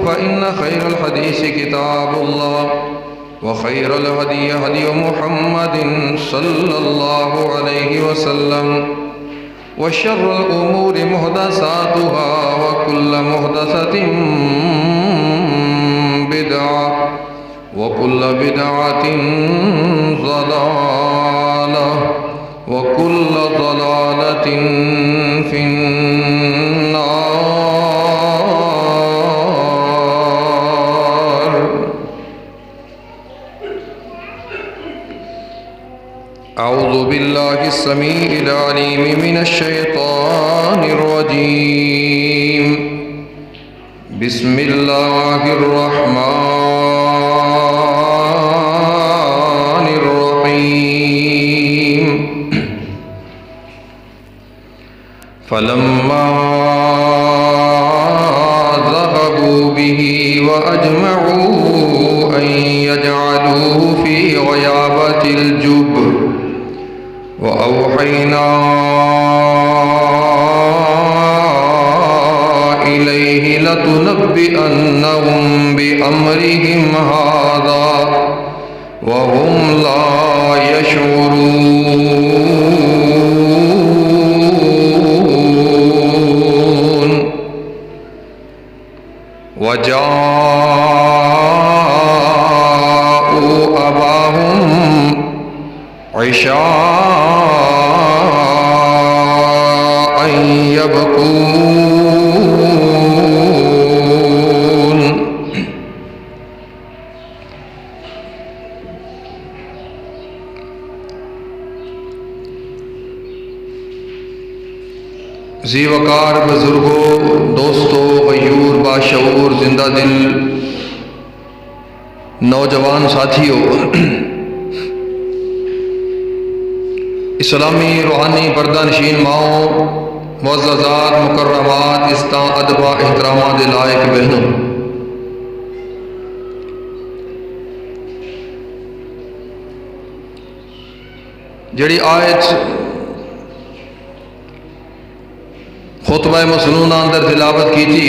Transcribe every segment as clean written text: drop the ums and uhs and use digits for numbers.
فإن خير الحديث كتاب الله وخير الهدي هدي محمد صلى الله عليه وسلم وشر الأمور محدثاتها وكل محدثة بدعة وكل بدعة ضلالة وكل ضلالة في النار. أعوذ بالله السميع العليم من الشيطان الرجيم. بسم الله الرحمن الرحيم. فلما ذهبوا به وأجمعوا أن يجعلوه في غيابة الجب وأوحينا إليه لتنبئنهم بأمرهم هذا وهم لا يشعرون. وجاءوا أباهم عشاء يبكون. ذی وقار بزرگوں، دوستوں، غیور، باشعور، زندہ دل نوجوان ساتھیوں، اسلامی روحانی پردہ نشین ماؤں، معززات، مکرمات، استاں، ادبہ، احترامات لائق بہنوں، جڑی آیت خطبہ مسنونہ اندر تلاوت کی تھی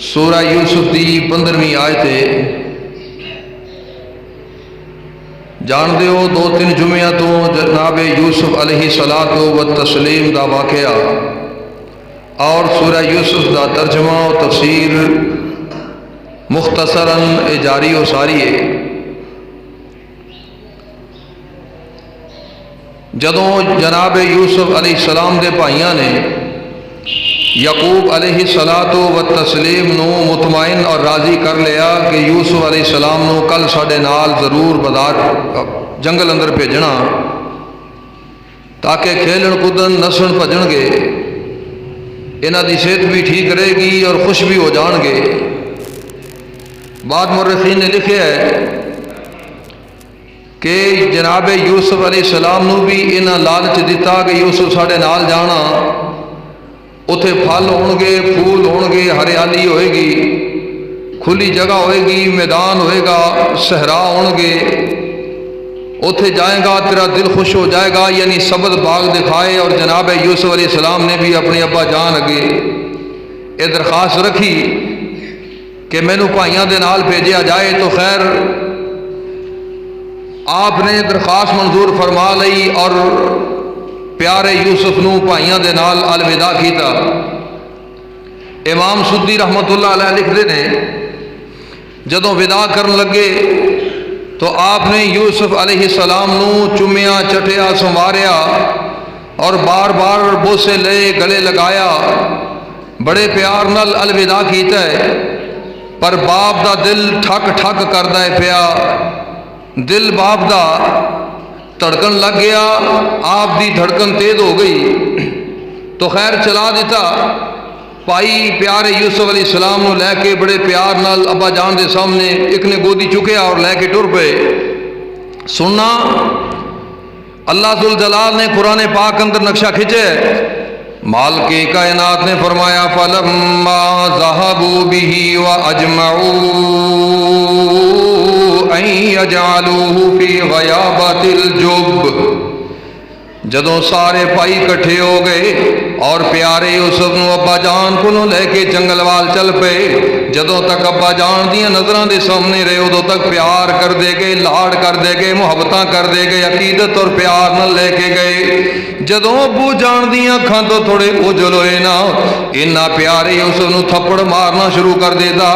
سورہ یوسف دی 15ویں آیت ہے. جان دیو دو تین جمعہ تو جناب یوسف علیہ الصلاۃ والتسلیم دا واقعہ اور سورہ یوسف دا ترجمہ و تفسیر مختصراً جاری و ساری ہے. جدوں جناب یوسف علیہ السلام دے بھائیاں نے یعقوب علیہ الصلاۃ والتسلیم نو مطمئن اور راضی کر لیا کہ یوسف علیہ السلام نو کل ساڈے نال ضرور بازار جنگل اندر بھیجنا تاکہ کھیلن کودن نسن بھجن گے، انہاں دی صحت بھی ٹھیک رہے گی اور خوش بھی ہو جان گے. بعد مورخین نے لکھا ہے کہ جناب یوسف علیہ السلام نو بھی انہاں لالچ دیتا کہ یوسف ساڈے نال جانا، اتھے پھل ہون گے، پھول ہون گے، ہریالی ہوئے گی، کھلی جگہ ہوئے گی، میدان ہوئے گا، صحرا ہون گے، اتھے جائیں گا تیرا دل خوش ہو جائے گا. یعنی سبز باغ دکھائے. اور جناب یوسف علیہ السلام نے بھی اپنے ابا جان اگے یہ درخواست رکھی کہ مینو بھائیاں دے نال بھیجیا جائے. تو خیر آپ نے درخواست منظور فرما لئی اور پیارے یوسف نو بھائیاں دے نال الوداع کیتا. امام سدی رحمت اللہ علیہ لکھتے ہیں جدوں وداع کرن لگے تو آپ نے یوسف علیہ السلام نو چومیا، چٹیا، سنواریا اور بار بار بوسے لے گلے لگایا، بڑے پیار نال الوداع کیتا ہے. پر باپ دا دل ٹھک ٹھک کردا ہے پیا، دل باپ دا دھڑکن لگ گیا، آپ دی دھڑکن تیز ہو گئی. تو خیر چلا دیتا. بھائی پیارے یوسف علیہ السلام نو لے کے بڑے پیار نال ابا جان دے سامنے ایک نے گودی چکیا اور لے کے ٹر پے. سننا اللہ ذوالجلال نے قرآن پاک اندر نقشہ کھینچے. مالک کائنات نے فرمایا فَلَمَّا ذَهَبُوا بِهِ وَأَجْمَعُوا أَن يَجْعَلُوهُ فِي غَيَابَةِ الْجُبِّ. جدوں سارے بھائی کٹھے ہو گئے اور پیارے یوسف نو ابا جان کو لے کے جنگل وال چل پے، جدوں تک ابا جان دیاں نظراں دے سامنے رہے ادوں تک پیار کر دے گئے، لاڑ کر دے گئے، محبتاں کر دے گئے، عقیدت اور پیار نال لے کے گئے۔ جدوں ابو جان دیاں اکھاں تو تھوڑے اوجل ہوئے نا، انہاں پیارے یوسف نو تھپڑ مارنا شروع کر دیتا۔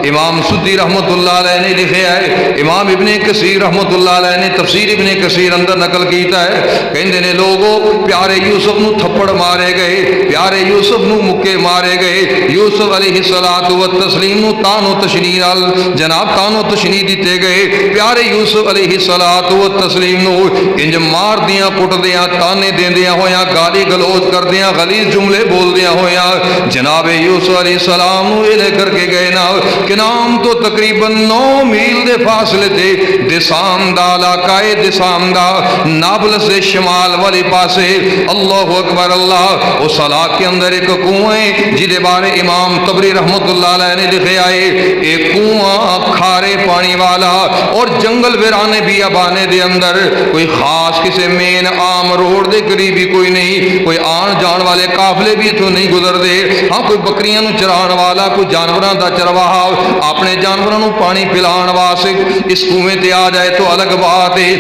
امام سدی رحمت اللہ علیہ نے لکھیا ہے، امام ابن کثیر رحمت اللہ علیہ نے تفسیر ابن کثیر اندر نقل کیتا ہے، کہندے نے لوگوں پیارے یوسف نو تھپڑ مارے گئے، پیارے یوسف نو مکے مارے گئے، یوسف علیہ الصلوۃ والتسلیم نو تان و تشنیع نال جناب تان و تشنیع دیتے گئے، پیارے یوسف علیہ الصلوۃ والتسلیم نو انج مار دیاں کٹ دیاں تانے دیندیاں ہویاں گالی گلوچ کردیاں غلیظ جملے بول دیاں ہویاں جناب یوسف علیہ السلام نو لے کر کے گئے نا کہ نام تو تقریباً 9 میل دے فاصلے تے دسام دا علاقہ دسام دا نابلس سے شمال والی پاسے اللہ اکبر اللہ اس علاقے کے اندر ایک کنواں ہے جہدے بارے امام طبری رحمت اللہ علیہ نے لکھیا ہے ایک کنواں کھارے پانی والا اور جنگل ویرانے بیابانے دے اندر کوئی خاص کسی مین عام روڈ دے قریب ہی کوئی نہیں، کوئی آن جان والے قافلے بھی تو نہیں گزر دے، ہاں کوئی بکریاں نو چران والا کوئی جانوراں دا چرواہا اپنے جانوراں نو پانی پلان واسطے اس کنویں تے آ جائے تو الگ بات ہے۔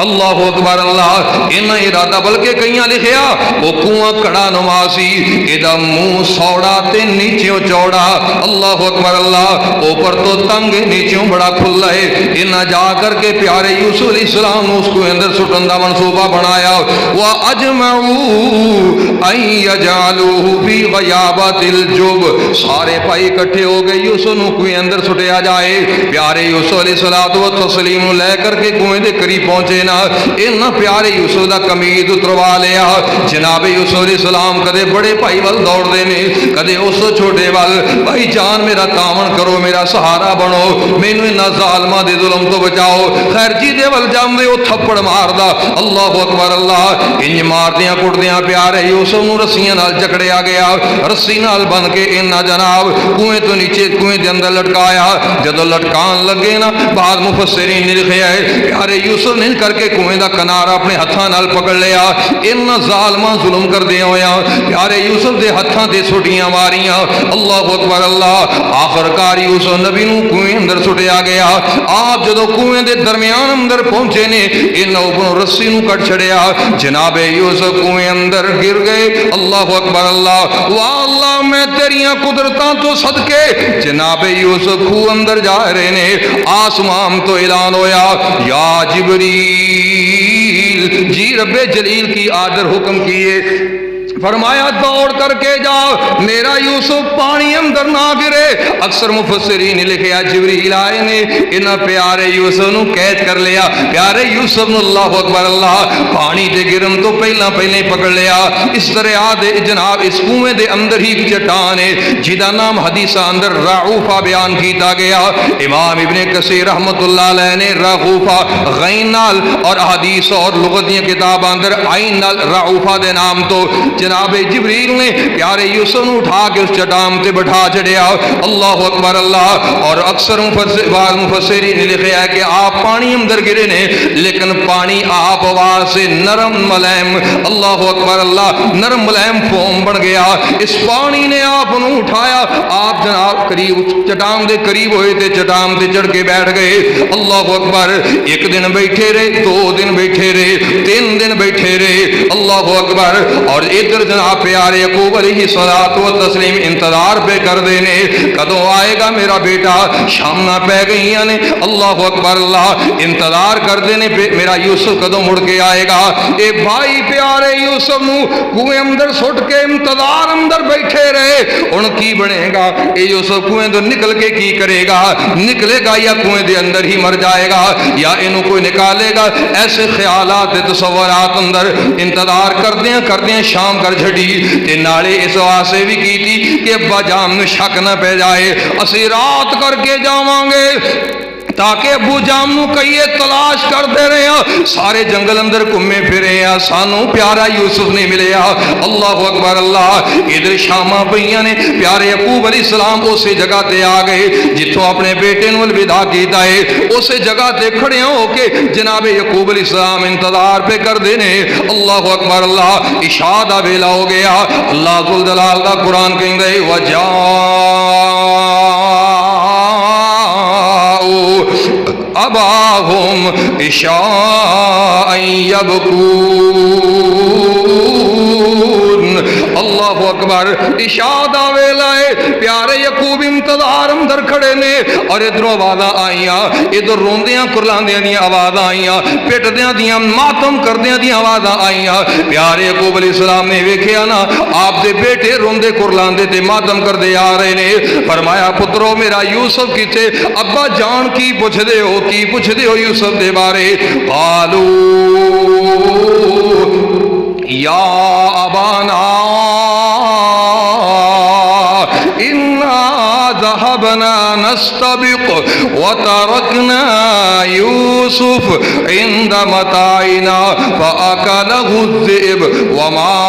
اللہ اکبر اللہ انہاں ارادہ بلکہ کئیاں لکھیا وہ کنواں کڑا نما سی، ایدا منہ سوڑا تے نیچیوں چوڑا، اللہ اکبر اللہ اوپر تو تنگ نیچیوں بڑا کھلا ہے۔ انہاں جا کر کے پیارے یوسف علیہ السلام نے اس کو اندر سٹن دا منصوبہ بنایا، وَأَجْمَعُوا أَن يَجْعَلُوهُ فِي غَيَابَتِ الْجُبِّ، سارے بھائی اکٹھے ہو گئے یوسف نو کوئی اندر سٹیا جائے۔ پیارے یوسف علیہ الصلوۃ والتسلیم لے کر کے کنویں دے قریب پہنچے نا، انہاں پیارے یوسف دا قمید اتروا لیا۔ جناب یوسف علیہ السلام کدے بڑے بھائی ول دوڑ دے نے، کدے اس چھوٹے ول، بھائی جان میرا تاون کرو، میرا سہارا بنو، مینوں انہاں ظالماں دے ظلم تو بچاؤ۔ خیر جی دے ول جاندے او تھپڑ ماردا، اللہ اکبر اللہ انج ماردیاں کٹدیاں پیارے یوسف نو رسیاں نال جکڑیا گیا، رسی نال بن کے انہاں جناب کنویں تو نیچے کنویں دے اندر لٹکایا۔ جدوں لٹکان لگے نا بعض مفسرین نے لکھیا ہے پیارے یوسف نے کر کے کنویں دا کنارا اپنے ہتھاں نال پکڑ لیا، انہاں ظالماں ظلم کردے ہویاں پیارے یوسف دے ہتھاں تے سوٹیاں ماریاں، اللہ اکبر اللہ آخرکار یوسف نبی نو کنویں اندر سٹیا گیا۔ آپ جدوں کنویں دے درمیان اندر پہنچے نے انہاں اوپروں رسی نو کٹ چھڑیا، جناب یوسف کنویں اندر گر گئے، اللہ اکبر اللہ واہ اللہ میں تیریاں قدرتاں تو صدقے جناب یوسف خو اندر جا رہے نے۔ آسمان تو اعلان ہویا یا جبریل، جی رب جلیل کی آدر حکم کیے، فرمایا دوڑ کر کے جاؤ میرا یوسف پانی اندر نہ گرے۔ اکثر مفسرین نے لکھیا جبریل آئے نے انہاں پیارے یوسف نو قید کر لیا، پیارے یوسف نو اللہ اکبر اللہ پانی دے گرن تو پہلے پکڑ لیا۔ اس دریا دے جناب اس کنویں دے اندر ہی چٹان ہے جہدا نام حدیثاں اندر راعوفہ بیان کیتا گیا۔ امام ابن کثیر رحمت اللہ علیہ نے راعوفہ غین نال اور احادیث اور لغت دی کتاباں اندر عین نال راعوفہ دے نام تو جناب جبریل نے پیارے یوسف نو اٹھا کے اس چٹان تے بٹھا چڑیا، اللہ اکبر اللہ۔ اور اکثر مفسرین نے لکھا ہے کہ آپ پانی اندر گرے نے لیکن پانی آپ آواز سے نرم ملائم، اللہ اکبر اللہ نرم ملائم فوم بن گیا۔ اس پانی نے آپ نو اٹھایا، آپ جناب قریب چٹان دے قریب ہوئے تے چٹان تے چڑھ کے بیٹھ گئے، اللہ اکبر۔ ایک دن بیٹھے رہے، 2 دن بیٹھے رہے، 3 دن بیٹھے رہے، اللہ اکبر۔ اور ادھر جناب پیارے یعقوب علیہ الصلوۃ والتسلیم انتظار پہ کر دینے کدوں آئے گا میرا بیٹا، شامنا پہ گئیاں نے، اللہ اکبر اللہ انتظار کر دینے پہ میرا یوسف کدوں مڑ کے آئے گا۔ اے بھائی پیارے یوسف نو کنویں اندر سٹ کے انتظار اندر بیٹھے رہے، ان کی بنے گا اے یوسف کنویں تو نکل کے کی کرے گا، نکلے گا یا کنویں دے اندر ہی مر جائے گا یا انہوں کوئی نکالے گا، ایسے خیالات تصورات اندر انتظار کردیاں شام کر چھڑی تے نالے اس واسطے بھی کی تھی کہ ابا جان شک نہ پہ جائے، اسی رات کر کے جاواں گے تاکہ ابو جام نو کئیے تلاش کر دے رہے ہیں، سارے جنگل اندر گھومے پھرے ہیں، سانو پیارا یوسف نہیں ملیا۔ اللہ اکبر اللہ۔ ادھر شاماں پئیاں نے، پیارے یعقوب علیہ السلام اسی جگہ تے آ گئے جتوں اپنے بیٹے نو الوداع کیتا ہے، اسی جگہ تے کھڑے ہو کے جناب یعقوب علیہ السلام انتظار پہ کر دینے۔ اللہ اکبر اللہ۔ عشاء دا ویلا ہو گیا۔ اللہ ذوالجلال دا قرآن کہندا ہے اباہم عشاء یبکون۔ اللہ اکبر۔ عشاء دا ویلا ہے، پیارے یعقوب انتظار اندر کھڑے نے، اور ادھر آوازاں آئیاں، ادھر روندیاں کرلاندیاں دیاں آوازاں آئیاں، پٹدیاں دیاں ماتم کردیاں دیاں آوازاں آئیاں۔ پیارے یعقوب علیہ السلام نے ویکھیا نا آپ دے بیٹے روندے کرلاندے تے ماتم کردے آ رہے نے، فرمایا پترو میرا یوسف کتے؟ ابا جان کی پوچھ دے ہو، کی پوچھ دے ہو یوسف دے بارے؟ قالو یا ابانا انا ذهبنا نستبق وتركنا يوسف عند متاعنا فأكله الذئب وما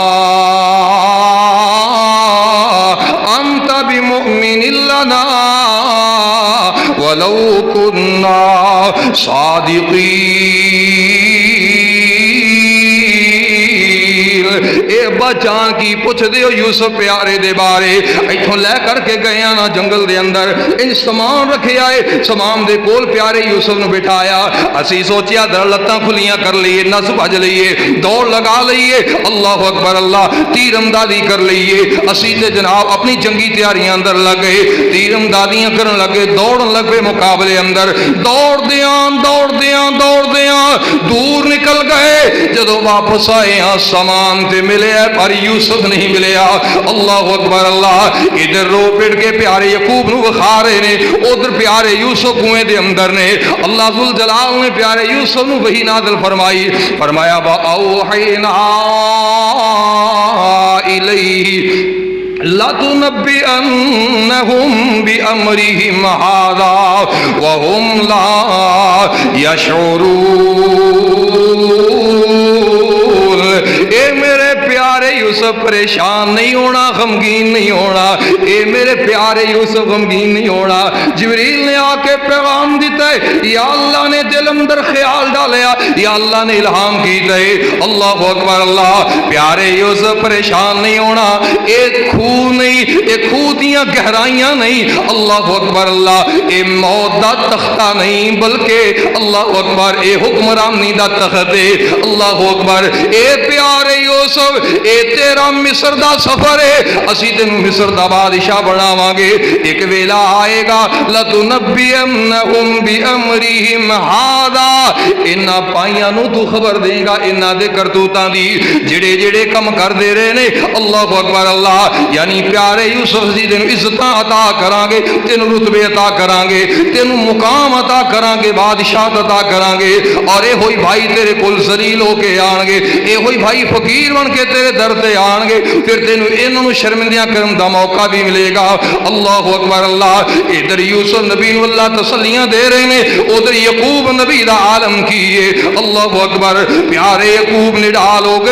أنت بمؤمن لنا ولو كنا صادقين۔ اے بچان کی پوچھ دیو یوسف پیارے دے بارے؟ ایتھوں لے کر کے گئے نا جنگل دے اندر، ان سامان رکھے آئے، سامان دے کول پیارے یوسف نو بٹھایا، اسی سوچیا در لتاں کھلیاں کر لئیے، نس بھج لئیے، دوڑ لگا لئیے، اللہ اکبر اللہ، تیر اندازی کر لئیے، اسی تے جناب اپنی جنگی تیاریاں اندر لگے، تیر اندازیاں کرن لگے، دوڑن لگے مقابلے اندر، دوڑ دیاں دور نکل گئے، جدو واپس آئے ہاں سامان تے ملے پر یوسف نہیں ملیا۔ اللہ اکبر اللہ۔ ادھر رو پڑ کے پیارے یعقوب نو بخا رہے نے، ادھر پیارے یوسف کنویں دے اندر نے۔ اللہ ذوالجلال نے پیارے یوسف نو وحی نازل فرمائی، فرمایا وَأَوْحَيْنَا إِلَيْهِ لَتُنَبِّئَنَّهُمْ بِأَمْرِهِمْ هَذَا وَهُمْ لَا يَشْعُرُونَ۔ اے میرے پیارے یوسف پریشان نہیں ہونا، غمگین نہیں ہونا، اے میرے پیارے یوسف غمگین نہیں ہونا۔ جبریل نے آ کے پیغام دیتا ہے، یا اللہ نے دل اندر خیال ڈالیا، یا اللہ نے الہام کیتا ہے۔ اللہ اکبر اللہ۔ پیارے یوسف پریشان نہیں ہونا، ایک خو نہیں، ایک خو دیاں گہرائیاں نہیں، اللہ اکبر اللہ، اے موت دا تختہ نہیں بلکہ اللہ اکبر اے حکمرانی دا تخت ہے۔ اللہ اکبر۔ اے پیارے یوسف، اے تیرا مصر دا سفر ہے، اسی تینوں مصر دا بادشاہ بناواں گے۔ ایک ویلا آئے گا لَتُنَبِّئَنَّهُمْ بِأَمْرِهِمْ هَذَا، انہاں پائیاں نو تو خبر دے گا انہاں دے کرتوتاں دی، جڑے جڑے کم کر دے رہے نے۔ اللہ اکبر اللہ۔ یعنی پیارے یوسف جی تینوں عزتاں عطا کران گے، تینوں رتبے عطا کران گے، تینوں مقام عطا کران گے، بادشاہت عطا کران گے، اور اے ہوئی بھائی تیرے کول ذلیل ہو کے آن گے، اے ہوئی بھائی فقیر بن کے تیرے در تے آن گے، پھر تینوں انہوں شرمندیاں کرن دا موقع بھی ملے گا۔ اللہ اکبر اللہ۔ ادھر یوسف نبی نو اللہ تسلیاں دے رہے نے، ادھر یعقوب نبی دا عالم کیے۔ اللہ اکبر۔ پیارے یعقوب نڈال ہو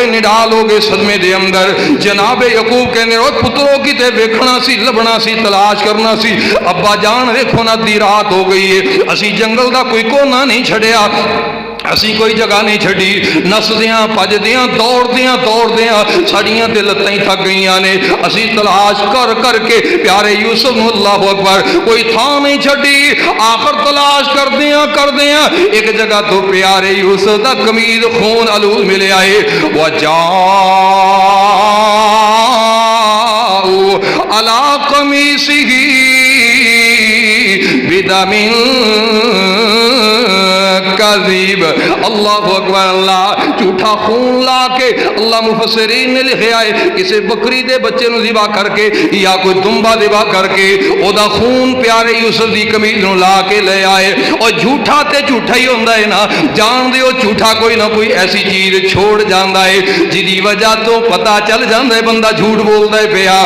گئے صدمے دے اندر۔ جناب یعقوب کہنے او پتروں کی تے ویکھنا سی، لبنا سی، تلاش کرنا سی، ابا جان ویکھو نا دی رات ہو گئی ہے، اسی جنگل دا کوئی کونا نہیں چھڑیا، اسی کوئی جگہ نہیں چھڑی، نسدیاں پجدیاں دوڑدیاں ساڑیاں تے لتاں ہی تھک گئیاں نے، اسی تلاش کر کے پیارے یوسف نو اللہ اکبر کوئی تھان نہیں چھڑی، آخر تلاش کردیاں ایک جگہ تو پیارے یوسف دا قمیض خون آلود ملے آئے۔ عَلَىٰ قَمِيصِهِ بِدَمٍ العظیم. اللہ اکبر اللہ. جھوٹا خون لا کے اللہ مفسرین نے لکھا ہے کسی بکری دے بچے نو ذبح کر کے یا کوئی دمبا ذبح کر کے او دا خون پیارے یوسف دی قمیض نو لا کے لے آئے. اور جھوٹا تے جھوٹا ہی ہوندا ہے نا. جان دیو جھوٹا کوئی نہ کوئی ایسی چیز چھوڑ جاندا ہے جدی وجہ تو پتہ چل جاندا ہے بندہ جھوٹ بولدا ہے پیا.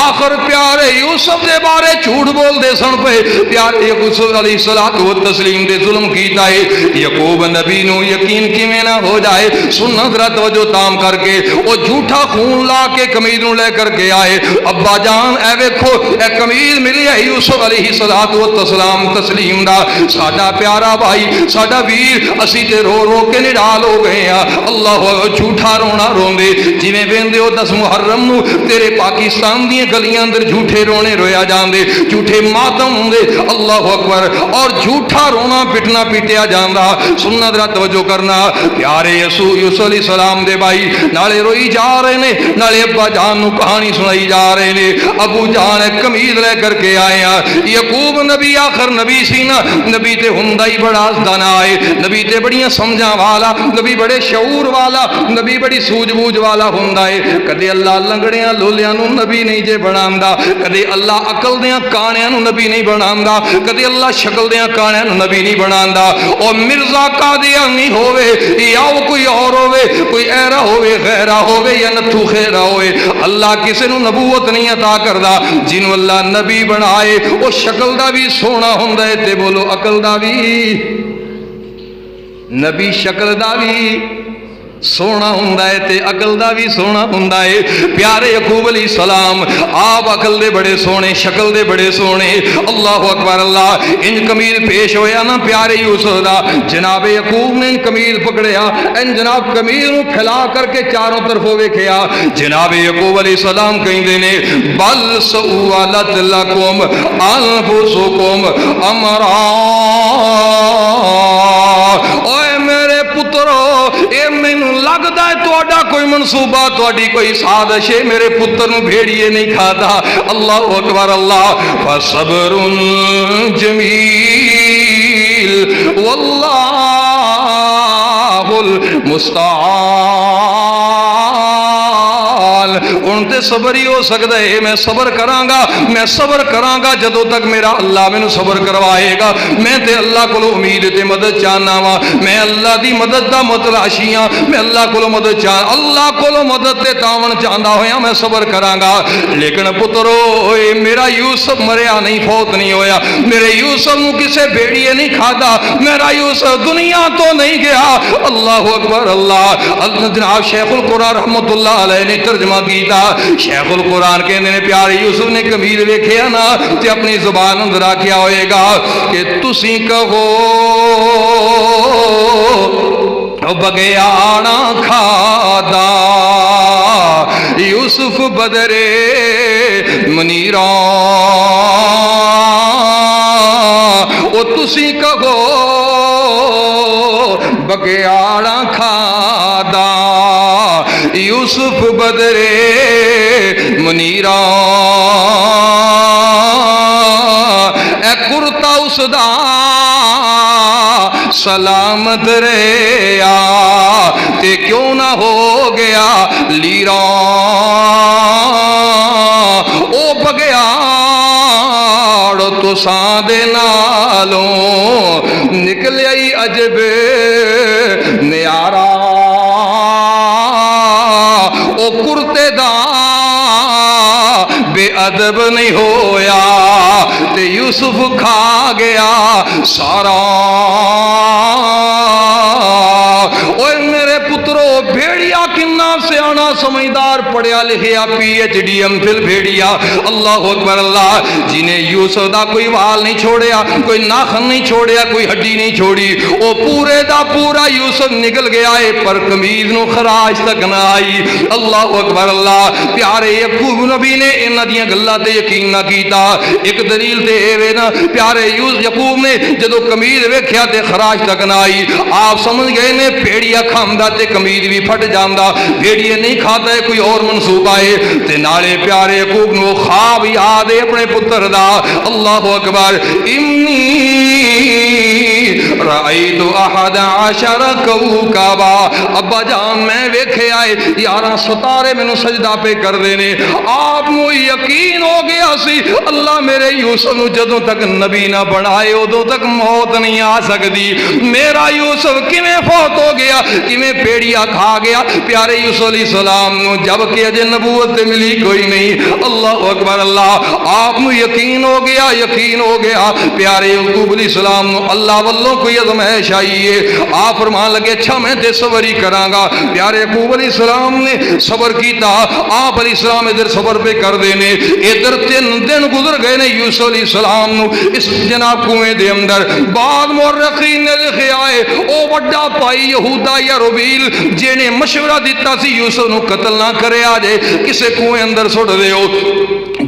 آخر پیارے یوسف دے بارے جھوٹ بول دے سن پے. پیارے یوسف علیہ الصلوۃ والتسلیم دے ظلم کیتا ہے. یعقوب نبی نو یقین کیویں نہ ہو جائے. سننا ذرا توجہ تام کر کے او جھوٹا خون لا کے قمیض نو لے کر کے آئے. ابا جان اے ویکھو اے قمیض ملی ہے یوسف علیہ الصلوۃ والسلام تسلیم دا. ساڈا پیارا بھائی ساڈا ویر اسی تے رو رو کے نڈال ہو گئے ہاں. اللہ جھوٹا رونا روندے جویں ویندے ہو 10 محرم نو تیرے پاکستان دی گلیاں اندر جھوٹے رونے رویا جاندے جھوٹے ماتم ہوندے. اللہ اکبر. اور جھوٹا رونا پٹنا پیٹیا جاندا. سننا ذرا توجہ کرنا. پیارے یوسف علیہ السلام دے بھائی نالے روئی جا رہے نے نالے ابا جان نو کہانی سنائی جا رہے نے. ابو جان قمیض لے کر کے آئے ہیں. یعقوب نبی آخر نبی سی نا. نبی تے ہوندا ہی بڑا دانا ہے. نبی تے بڑیاں سمجھاں والا. نبی بڑے شعور والا. نبی بڑی سوجھ بوجھ والا ہوندا ہے. کدے اللہ لنگڑیاں لولیاں نو نبی نہیں جے بناوندا. کدے اللہ عقل دیاں کانیاں نو نبی نہیں بناوندا. کدے اللہ شکل دیاں کانیاں نو نبی نہیں بناوندا. او مرزا قادیانی ہووے یا کوئی اور ہووے کوئی ایرا ہووے غیرہ ہووے یا نتھو خیرہ ہووے اللہ کسے نو نبوت نہیں عطا کردا. جنوں اللہ نبی بنائے او شکل دا بھی سونا ہوندا ہے تے بولو عقل دا بھی. نبی شکل دا بھی سونا ہوندا ہے تے عقل دا بھی سونا ہوندا ہے. پیارے یعقوب علیہ السلام آپ عقل دے بڑے سونے شکل دے بڑے سونے. اللہ اکبر اللہ. ان قمیض پیش ہویا نا پیارے یوسف دا. جناب یعقوب نے ان قمیض پکڑیا ان جناب قمیض نو پھیلا کر کے چاروں طرفوں ویکھیا. جناب یعقوب علیہ السلام کہندے نے بل سولت لکم انفسکم امرا. اوے میرے پترو اے مینوں لگدا ہے تہاڈا کوئی منصوبہ تہاڈی کوئی سازش ہے. میرے پتر نو بھیڑیے نہیں کھادا. اللہ اکبر اللہ. فصبر جمیل واللہ المستعان. ان تے صبر ہی ہو سکتا ہے. میں صبر کراں گا جدوں تک میرا اللہ مینوں صبر کروائے گا. میں تے اللہ کولو امید تے مدد چاہنا وا. میں اللہ دی مدد دا متلاشی ہاں. میں اللہ کولو مدد چاہ اللہ کولو مدد تے تعاون چاہندا ہویا میں صبر کراں گا. لیکن پترو میرا یوسف مریا نہیں فوت نہیں ہویا. میرے یوسف نو کسے بھیڑیے نہیں کھادا. میرا یوسف دنیا تو نہیں گیا. اللہ اکبر اللہ. جناب شیخ القرآن رحمت اللہ علیہ نے ترجمہ کیتا. شیخ القرآن کہندے نے پیارے یوسف نے قمیض ویکھیا نا تے اپنی زبان اندر آکھیا ہوئے گا کہ تسی کہو بگیاڑا کھادا یوسف بدرے منیرا. او تسی کہو بگیاڑا کھادا یوسف بدرے منیرا. اے کرتا اس دا سلامت رہیا تے کیوں نہ ہو گیا لیرا. او بگیاڑ تو ساندے نالوں نکلے ہی عجب نیارا. او کرتے دا بے ادب نہیں ہویا تے یوسف کھا گیا سارا. اوے میرے پترو بھیڑیا کنا سیانا سمجھدار پڑھیا لکھیا P H D M Phil بھیڑیا. اللہ اکبر اللہ. جنہیں یوسف دا کوئی وال نہیں چھوڑیا کوئی ناخن نہیں چھوڑیا کوئی ہڈی نہیں چھوڑی. او پورے دا پورا یوسف نکل گیا ہے پر قمیض نو خراش تک نہ آئی. اللہ اکبر اللہ. پیارے یعقوب نبی نے انہاں دیاں گلاں تے یقین نہ کیتا. ایک دلیل تے اے وے نا پیارے یعقوب نے جدو قمیض ویکھیا تے خراش تک نہ آئی. آپ سمجھ گئے نے بھیڑیا کھاندا تے قمیض بھی پھٹ جاندا. بھیڑیے نہیں کھاتا ہے کوئی اور منصوبہ ہے. تے نالے پیارے یعقوب نو خواب یاد ہے اپنے پتر دا. اللہ اکبر. انی رأیت احد عشر کوکبا، ابا جان میں ویکھے آئے 11 ستارے مینوں سجدہ پہ کر دینے۔ آپ نو یقین ہو گیا سی اللہ میرے یوسف نو جدوں تک نبی نہ بنائے ادوں تک موت نہیں آ سکتی۔ میرا یوسف کیویں فوت ہو گیا، کیویں پیڑیا کھا گیا پیارے یوسف علیہ السلام نو، جبکہ اجے نبوت ملی کوئی نہیں۔ اللہ اکبر اللہ، آپ نو یقین ہو گیا، یقین ہو گیا پیارے یعقوب علیہ السلام نو اللہ والوں کوئی ازمائش آئی ہے۔ آپ فرمان لگے اچھا میں تے صبر ہی کراں گا۔ پیارے یعقوب علیہ السلام نے صبر کیتا، آپ علیہ السلام ادھر صبر پہ کر دینے، ادھر 3 دن گزر گئے نے یوسف علیہ السلام نو اس جناب کنویں دے اندر۔ بعد مورخین نے لکھیا ہے او بڑا بھائی یہودا یا روبیل جنے مشورہ دیتا سی یوسف نو قتل نہ کرے آجے کسے کنویں اندر سٹ دیو،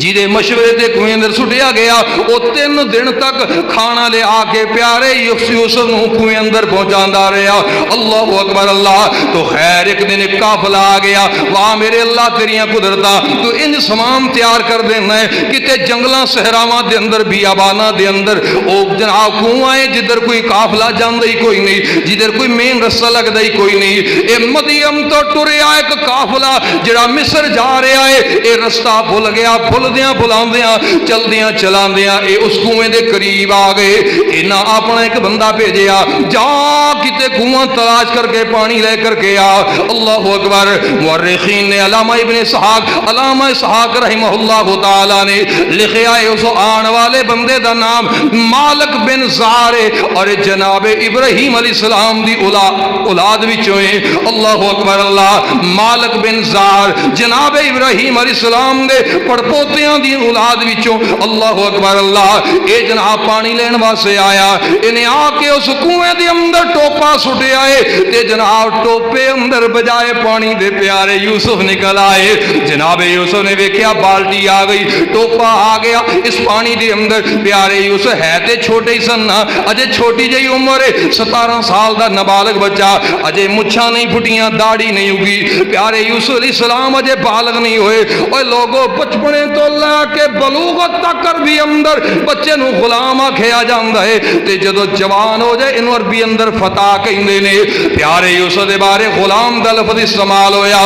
جیدے مشورے دے کنویں اندر سٹیا گیا او 3 دن تک کھانا لے آ کے پیارے یوسف نو کنویں اندر پہنچاندا رہا۔ اللہ اکبر اللہ، تو خیر ایک دن ایک قافلہ آ گیا، واہ میرے اللہ تیریاں قدرتاں، تو ان سامان تیار کر دینا ہے کتے جنگلاں صحراواں دے اندر بیاباناں دے اندر او جناب کنواں ہے جدھر کوئی قافلہ جاندا ہی کوئی نہیں، جدھر کوئی مین رستہ لگدا ہی کوئی نہیں۔ اے مدیم تو ٹریا ایک قافلہ جڑا مصر جا رہا ہے، اے رستہ بھول گیا، بھلدیاں بھلاندیاں چلدیاں چلاندیاں اے اس کنویں دے قریب آ گئے۔ انہاں اپنا ایک بندہ بھیجیا جا کتے کنواں تلاش کر کے پانی لے کر کے آ۔ اللہ اکبر، مورخین نے علامہ ابن اسحاق رحمہ اللہ تعالی نے لکھیا ہے اس آن والے بندے دا نام مالک بن زار اور جناب ابراہیم علیہ السلام دی اولاد وچوں ہے۔ اللہ اکبر اللہ، مالک بن زار جناب ابراہیم علیہ السلام دے پڑپوتیاں دی اولاد وچوں۔ اللہ اکبر اللہ، اے جناب پانی لین واسطے آیا، انہیں آ کے اس کنویں دے اندر ٹوپا سٹیا ہے تے جناب ٹوپے اندر بجائے پانی دے پیارے یوسف نکل آئے۔ جناب یوسف نے ویکھیا بالٹی آ گئی، ٹوپا آ گیا اس پانی دے اندر۔ پیارے یوسف ہے تے چھوٹے ہی سن، اجے چھوٹی جئی عمر ہے، 17 سال دا نابالغ بچہ، اجے مچھاں نہیں پھٹیاں، داڑھی نہیں اگی۔ پیارے یوسف علیہ السلام اجے بالغ نہیں ہوئے۔ اوے لوگوں بچپنے تو لے کے بلوغت تک بھی اندر بچے نو غلام آکھیا جاندا ہے تے جدوں جوان ہو جائے انو عربی اندر فتح کہندے نے۔ پیارے یوسف دے بارے غلام دا لفظ استعمال ہویا۔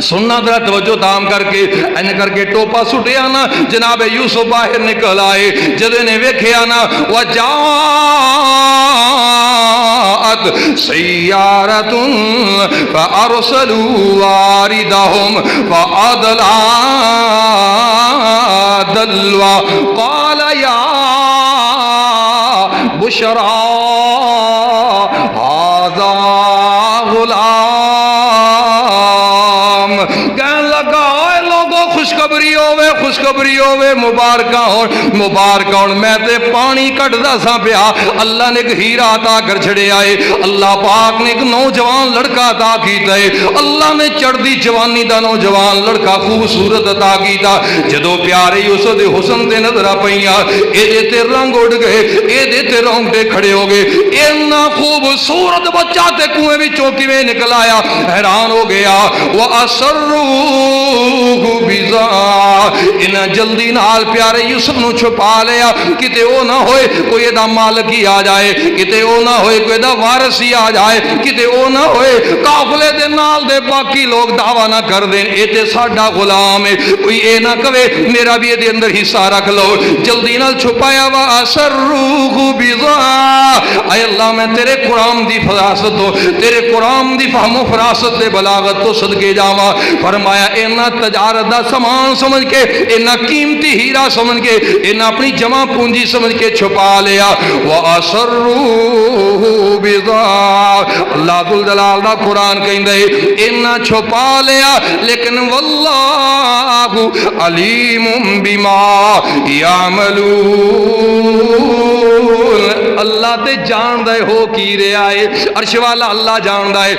سننا ذرا توجہ تام کر کے این کر کے ٹوپا سٹیا نا، جناب یوسف باہر نکل آئے، جدوں نے ویکھیا نا وجاءت سیارۃ فارسلوا واردہم فادلى دلوا قال یا بشرا ھذا غلام، کہنے لگا اے لوگوں خوشخبری ہوے، خوشخبری ہوے، مبارکاں ہون، میں تے پانی کٹدا سا پیا، اللہ نے ایک ہیرا عطا کر چھڑیا ہے، اللہ پاک نے ایک نوجوان لڑکا عطا کیتا ہے، اللہ نے چڑھدی جوانی دا نوجوان لڑکا خوبصورت عطا کیتا۔ جدوں پیارے یوسف دے حسن تے نظر پیاں، اے تے رنگ اڑ گئے، اے تے رونگٹے کھڑے ہو گئے، اتنا خوبصورت بچہ تے کنویں وچوں کیویں نکل آیا، حیران ہو گیا۔ وَأَسَرُّوهُ بِضَاعَةٍ، انہاں جلدی نال پیارے یوسف نو چھپا لیا، کتے او نہ ہوئے کوئی دا مالک ہی آ جائے، کتے او نہ ہوئے کوئی دا وارث ہی آ جائے، کتے او نہ ہوئے قافلے دے نال دے باقی لوگ دعویٰ نہ کر دیں اے تے ساڈا غلام ہے، کوئی اے نہ کہے میرا بھی دے اندر حصہ رکھ لو۔ جلدی نال چھپایا۔ وَأَسَرُّوهُ بِضَاعَةٍ، اے اللہ میں تیرے قرآن دی فراست ہو، تیرے قرآن دی فہم و فراست دے بلاغت تو صدقے جاواں، فرمایا اینا تجارت دا سامان سمجھ کے، اینا قیمتی ہیرا سمجھ کے، اینا اپنی جمع پونجی سمجھ کے چھپا لیا۔ وَأَسَرُّوهُ بِضَاعَةٍ، اللہ ذوالجلال دا قرآن کہندا ہے اینا چھپا لیا، لیکن واللہ علیم بما یعملون، اللہ تے جان دے ہو کی رہا ہے، عرش والا اللہ جان دے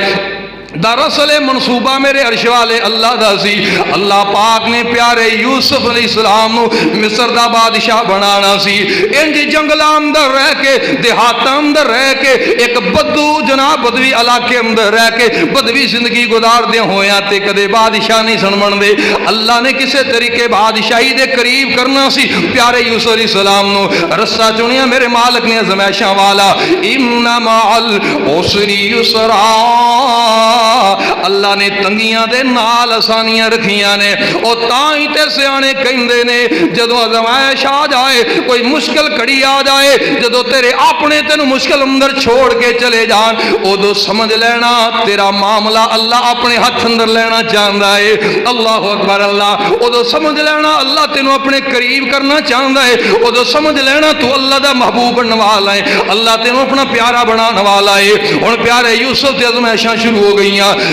دراصل منصوبہ میرے عرش والے اللہ دا سی. اللہ پاک نے پیارے یوسف علیہ السلام نو مصر دا بادشاہ بنانا سی. انج جنگلاں اندر رہ کے دیہاتاں اندر رہ کے ایک بدو جناب بدوی علاقے اندر رہ کے بدوی زندگی گزار دے ہویاں تے کدے بادشاہ نہیں سن بن دے. اللہ نے کسے طریقے بادشاہی دے قریب کرنا سی پیارے یوسف علیہ السلام نو. رستہ چنیا میرے مالک نے زمائشاں والا. ان مع العسر یسرا. اللہ نے تنگیاں دے نال آسانیاں رکھیاں نے. او تاں ہی تے سیانے کہندے نے جدوں آزمائش آ جائے کوئی مشکل کڑی آ جائے جدوں تیرے اپنے تینوں مشکل اندر چھوڑ کے چلے جان ادو سمجھ لینا تیرا معاملہ اللہ اپنے ہاتھ اندر لینا چاہتا ہے. اللہ اکبر. اللہ ادو سمجھ لینا اللہ تینوں اپنے قریب کرنا چاہتا ہے. ادو سمجھ لینا تو اللہ دا محبوب بننے والا ہے. اللہ تینوں اپنا پیارا بنانے والا ہے. ہن پیارے یوسف تے آزمائشاں شروع ہو گئی.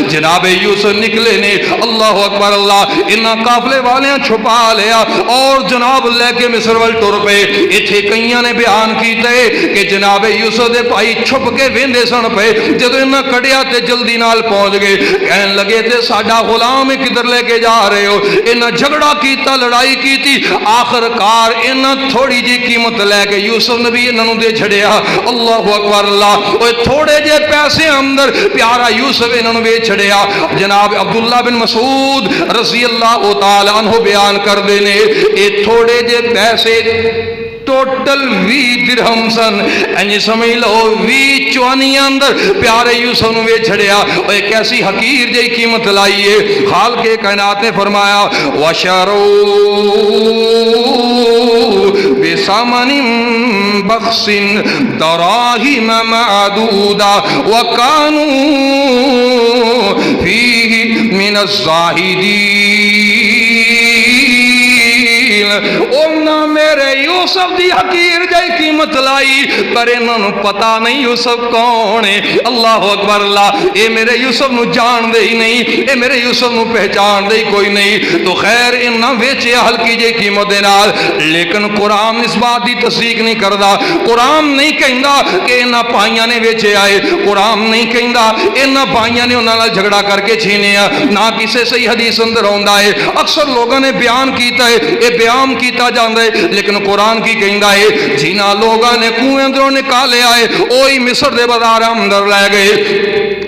جناب یوسف نکلے نے. اللہ اکبر. اللہ انہاں قافلے والیاں چھپا لیا اور جناب لے کے مصر ول ٹر پے. ایتھے کئیاں نے بیان کیتا ہے کہ جناب یوسف دے بھائی چھپ کے ویندے سن پے. جدوں انہاں کڈیا تے جلدی نال پہنچ گئے. کہن لگے تے ساڈا غلام کدھر لے کے جا رہے ہو؟ انہاں جھگڑا کیتا لڑائی کیتی. آخر کار انہاں تھوڑی جی قیمت لے کے یوسف نبی انہاں نوں دے چھڑیا. اللہ اکبر. اللہ اوے تھوڑے جے پیسے اندر پیارا یوسف انہاں نوں ویچ چھڑیا. جناب عبداللہ بن مسعود رضی اللہ تعالی عنہ بیان کر دینے اے تھوڑے جے پیسے ٹوٹل 20 درہم سن. انج سمجھ لو 20 چوانیاں اندر پیارے یوسف نو ویچ چھڑیا. او ایک ایسی حقیر جئی قیمت لائیے. خالق کائنات نے فرمایا وشروا بثمن بخس دراہم معدودا وکانوا فیہ من الزاہدین. انہاں میرے یوسف دی حقیر جائی قیمت لائی پر انہوں پتا نہیں یوسف کون ہے. اللہ اکبر. اللہ اے میرے یوسف نو جان دے ہی نہیں, اے میرے یوسف نو پہچان دے ہی کوئی نہیں. تو خیر انہاں ویچے ہلکی جائی قیمت دے نال. لیکن قرآن اس بات دی تصدیق نہیں کردا. قرآن نہیں کہندا کہ انہاں بھائیاں نے ویچے آئے. قرآن نہیں کہندا انہاں بھائیاں نے انہاں نال جھگڑا کر کے چھینیا. نہ کسے صحیح حدیث اندر ہوندا ہے. اکثر لوگوں نے بیان کیتا ہے, اے بیان کیتا جاندا ہے, لیکن قرآن کی کہندا ہے جنہاں لوگاں نے کنویں اندروں نکالے آئے اوہی مصر دے بازار اندر لے گئے.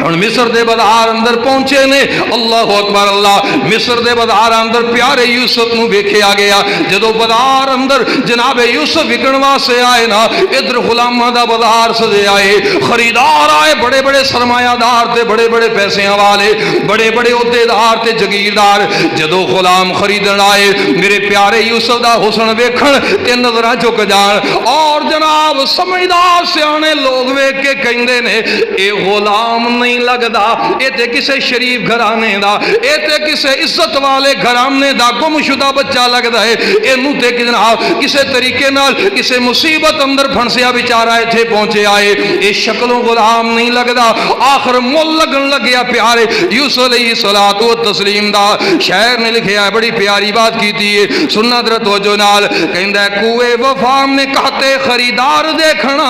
اور مصر دے بازار اندر پہنچے نے. اللہ اکبر. اللہ مصر دے بازار اندر پیارے یوسف نو ویکھیا گیا. جدو بازار اندر جناب یوسف وکن واسطے آئے نا, ادھر غلاماں دا بازار سجے آئے, خریدار آئے بڑے بڑے سرمایہ دار تے بڑے بڑے پیسیاں والے, بڑے بڑے عہدیدار تے جگیردار. جدو غلام خریدن آئے میرے پیارے یوسف دا حسن ویکھن تے نظراں جھک جان اور جناب سمجھدار سیانے لوگ ویکھ کے کہندے نے اے غلام نہیں لگدا, اے تے کسے شریف گھرانے دا, اے تے کسے عزت والے گھرانے دا گم شدہ بچہ لگدا ہے. اینوں تے جناب کسے طریقے نال کسے مصیبت اندر پھنسیا بیچارہ ایتھے پہنچے آئے. اے شکلوں غلام نہیں لگدا. آخر مول لگن لگیا پیارے یوسف علیہ الصلوۃ والتسلیم دا. شاعر نے لکھیا ہے, بڑی پیاری بات کیتی ہے, سننا ذرا توجہ نال. کہندا ہے کوئے وفا میں کہتے خریدار دیکھنا,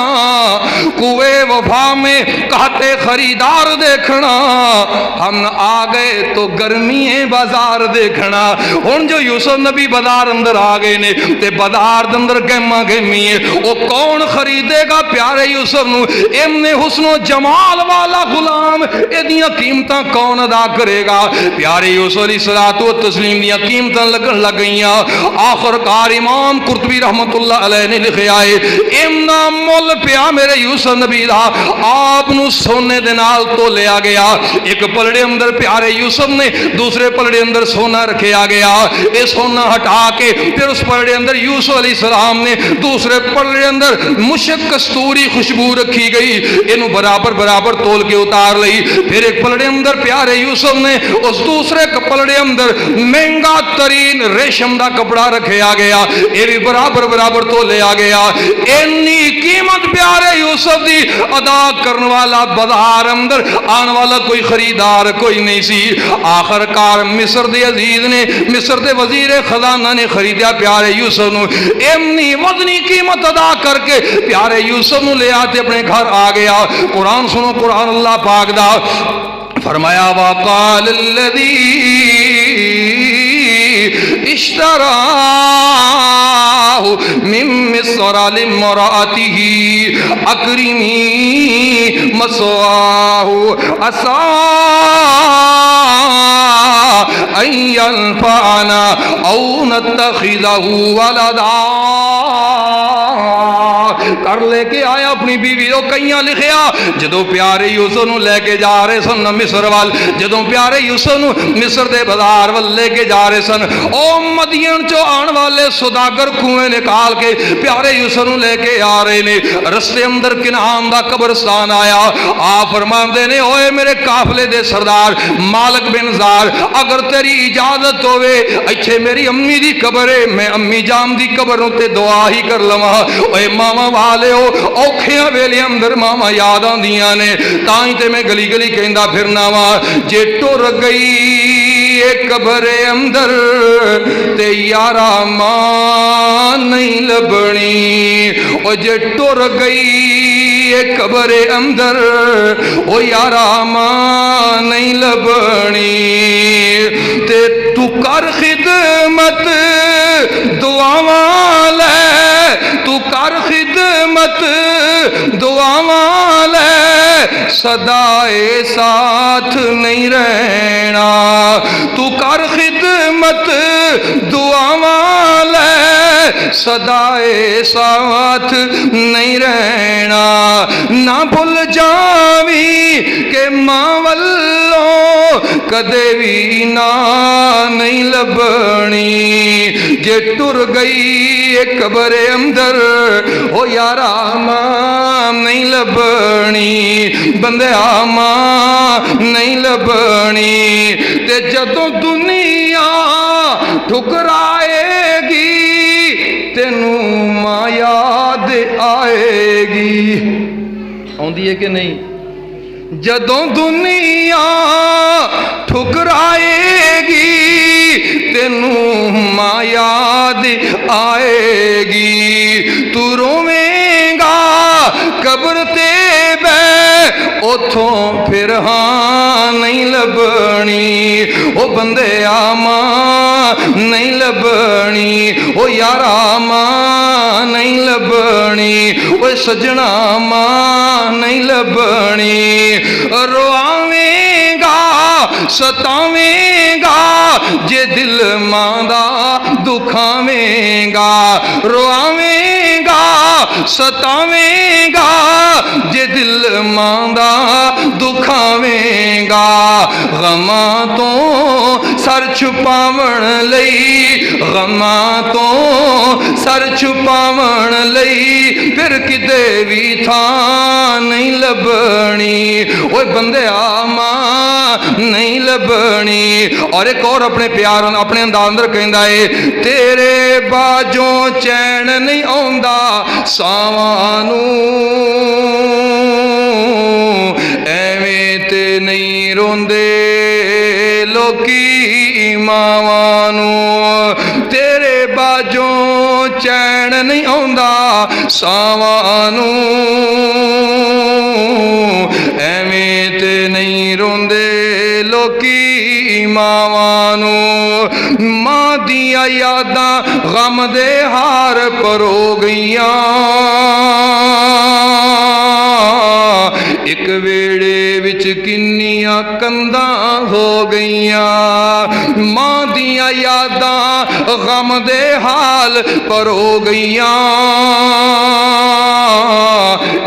کوئے وفا میں کہتے خریدار دیکھنا, ہم آ گئے تو گرمی بازار دیکھنا. ہن جو یوسف نبی بازار اندر آ گئے نے تے بازار اندر گہما گہمی ہے, او کون خریدے گا پیارے یوسف نو؟ اینے حسن و جمال والا غلام ایدیاں قیمتاں کون ادا کرے گا؟ پیارے یوسف علیہ الصلوۃ والتسلیم دیاں قیمتاں لگن لگ گئیاں. آخر کار امام قرطبی رحمت اللہ علیہ نے لکھیا ہے اینا مول پیا میرے یوسف نبی دا, آپ نو سونے دے نال تو لیا گیا. ایک پلڑے اندر پیارے یوسف نے, دوسرے پلڑے اندر سونا رکھیا گیا. اے سونا ہٹا کے پھر اس پلڑے اندر یوسف علیہ السلام نے دوسرے پلڑے اندر مشک کستوری خوشبو رکھی گئی. اینو برابر برابر تول کے اتار لئی. پھر ایک پلڑے اندر پیارے یوسف نے اس دوسرے پلڑے اندر مہنگا ترین ریشم دا کپڑا رکھیا گیا. اے بھی برابر برابر تو لیا گیا. اینی قیمت پیارے یوسف دی ادا کرنے والا بازار اندر آن والا کوئی خریدار کوئی نہیں سی. آخر کار مصر دے عزیز نے, مصر دے وزیر خزانہ نے خریدیا پیارے یوسف نو. اینی وزنی قیمت ادا کر کے پیارے یوسف نو لے آتے اپنے گھر آ گیا. قرآن سنو, قرآن اللہ پاک دا فرمایا وقال الذی اشتراہ من مصر لامرأته اکرمی مثواہ عسى ان ينفعنا او نتخذه ولدا کر لے کے آیا اپنی بیوی او کئیاں لکھیا جدوں پیارے یوسف نو لے کے جا رہے سن مصر وال جدوں پیارے یوسف نو مصر دے بازار ول لے کے جا رہے سن او مدین چو آن والے سوداگر کنویں نکال کے پیارے یوسف نو لے کے آ رہے نے رستے اندر کنعان دا قبرستان آیا آپ فرماندے نے اوئے میرے قافلے دے سردار مالک بن زار اگر تیری اجازت ہوئے ایتھے میری امی دی قبر ہے میں امی جان دی قبر تے دعا ہی کر لواں اوئے ماما والے ہو اوکھیاں ویلے اندر ماما یاد آندیاں نے تائیں تے میں گلی گلی کہندا پھرنا وا جے ٹر گئی ایک قبر اندر تے یارا ماں نہیں لبنی او جے ٹر گئی ایک قبر اندر او یارا ماں نہیں لبنی تے تو کر خدمت دعاواں لے تو کر خدمت دعاواں لے صدائے ساتھ نہیں رہنا تو کر خدمت دعاواں لے صدائے ساتھ نہیں رہنا نہ بھول جاوی کہ ماں والوں کدے بھی نہ نہیں لبنی جے ٹر گئی ایک قبر اندر او یارا ماں نہیں لبنی بندیا ماں نہیں لبنی تے جدوں دنیا ٹھکرائے گی تینوں ماں یاد آئے گی آندی ہے کہ نہیں جدوں دنیا ٹھکرائے گی تینوں ماں یاد آئے گی تو رویں گا قبر تے بے اتھوں پھر ہاں نہیں لبنی او بندے ماں نہیں لبنی او یارا ماں نہیں لبنی او سجنا ماں نہیں لبنی رواویں گا ستاویں گا جے دل ماں دا دکھاویں گا رواویں گا ستاویں گا جے دل ماں دا دکھاویں گا غماں تو سر چھپاون لئی غماں تو سر چھپاون لئی پھر کدے بھی تھاں نہیں لبنی اوے بندے ماں نہیں لبنی اور ایک اور اپنے پیار اپنے انداز اندر کہندا ہے تیرے باجوں چین نہیں آوندا ساواں نوں ایویں تے نہیں روندے لوکی ماواں نوں تیرے باجوں چین نہیں آوندا ساواں نوں ایویں تے نہیں روندے لوکی ماواں نوں ماں دیاں یاداں غم دے ہار پرو گئیاں ایک ویڑے وچ کنیاں کنداں ہو گئیاں ماں دیاں یاداں غم دے حال پر ہو گئیاں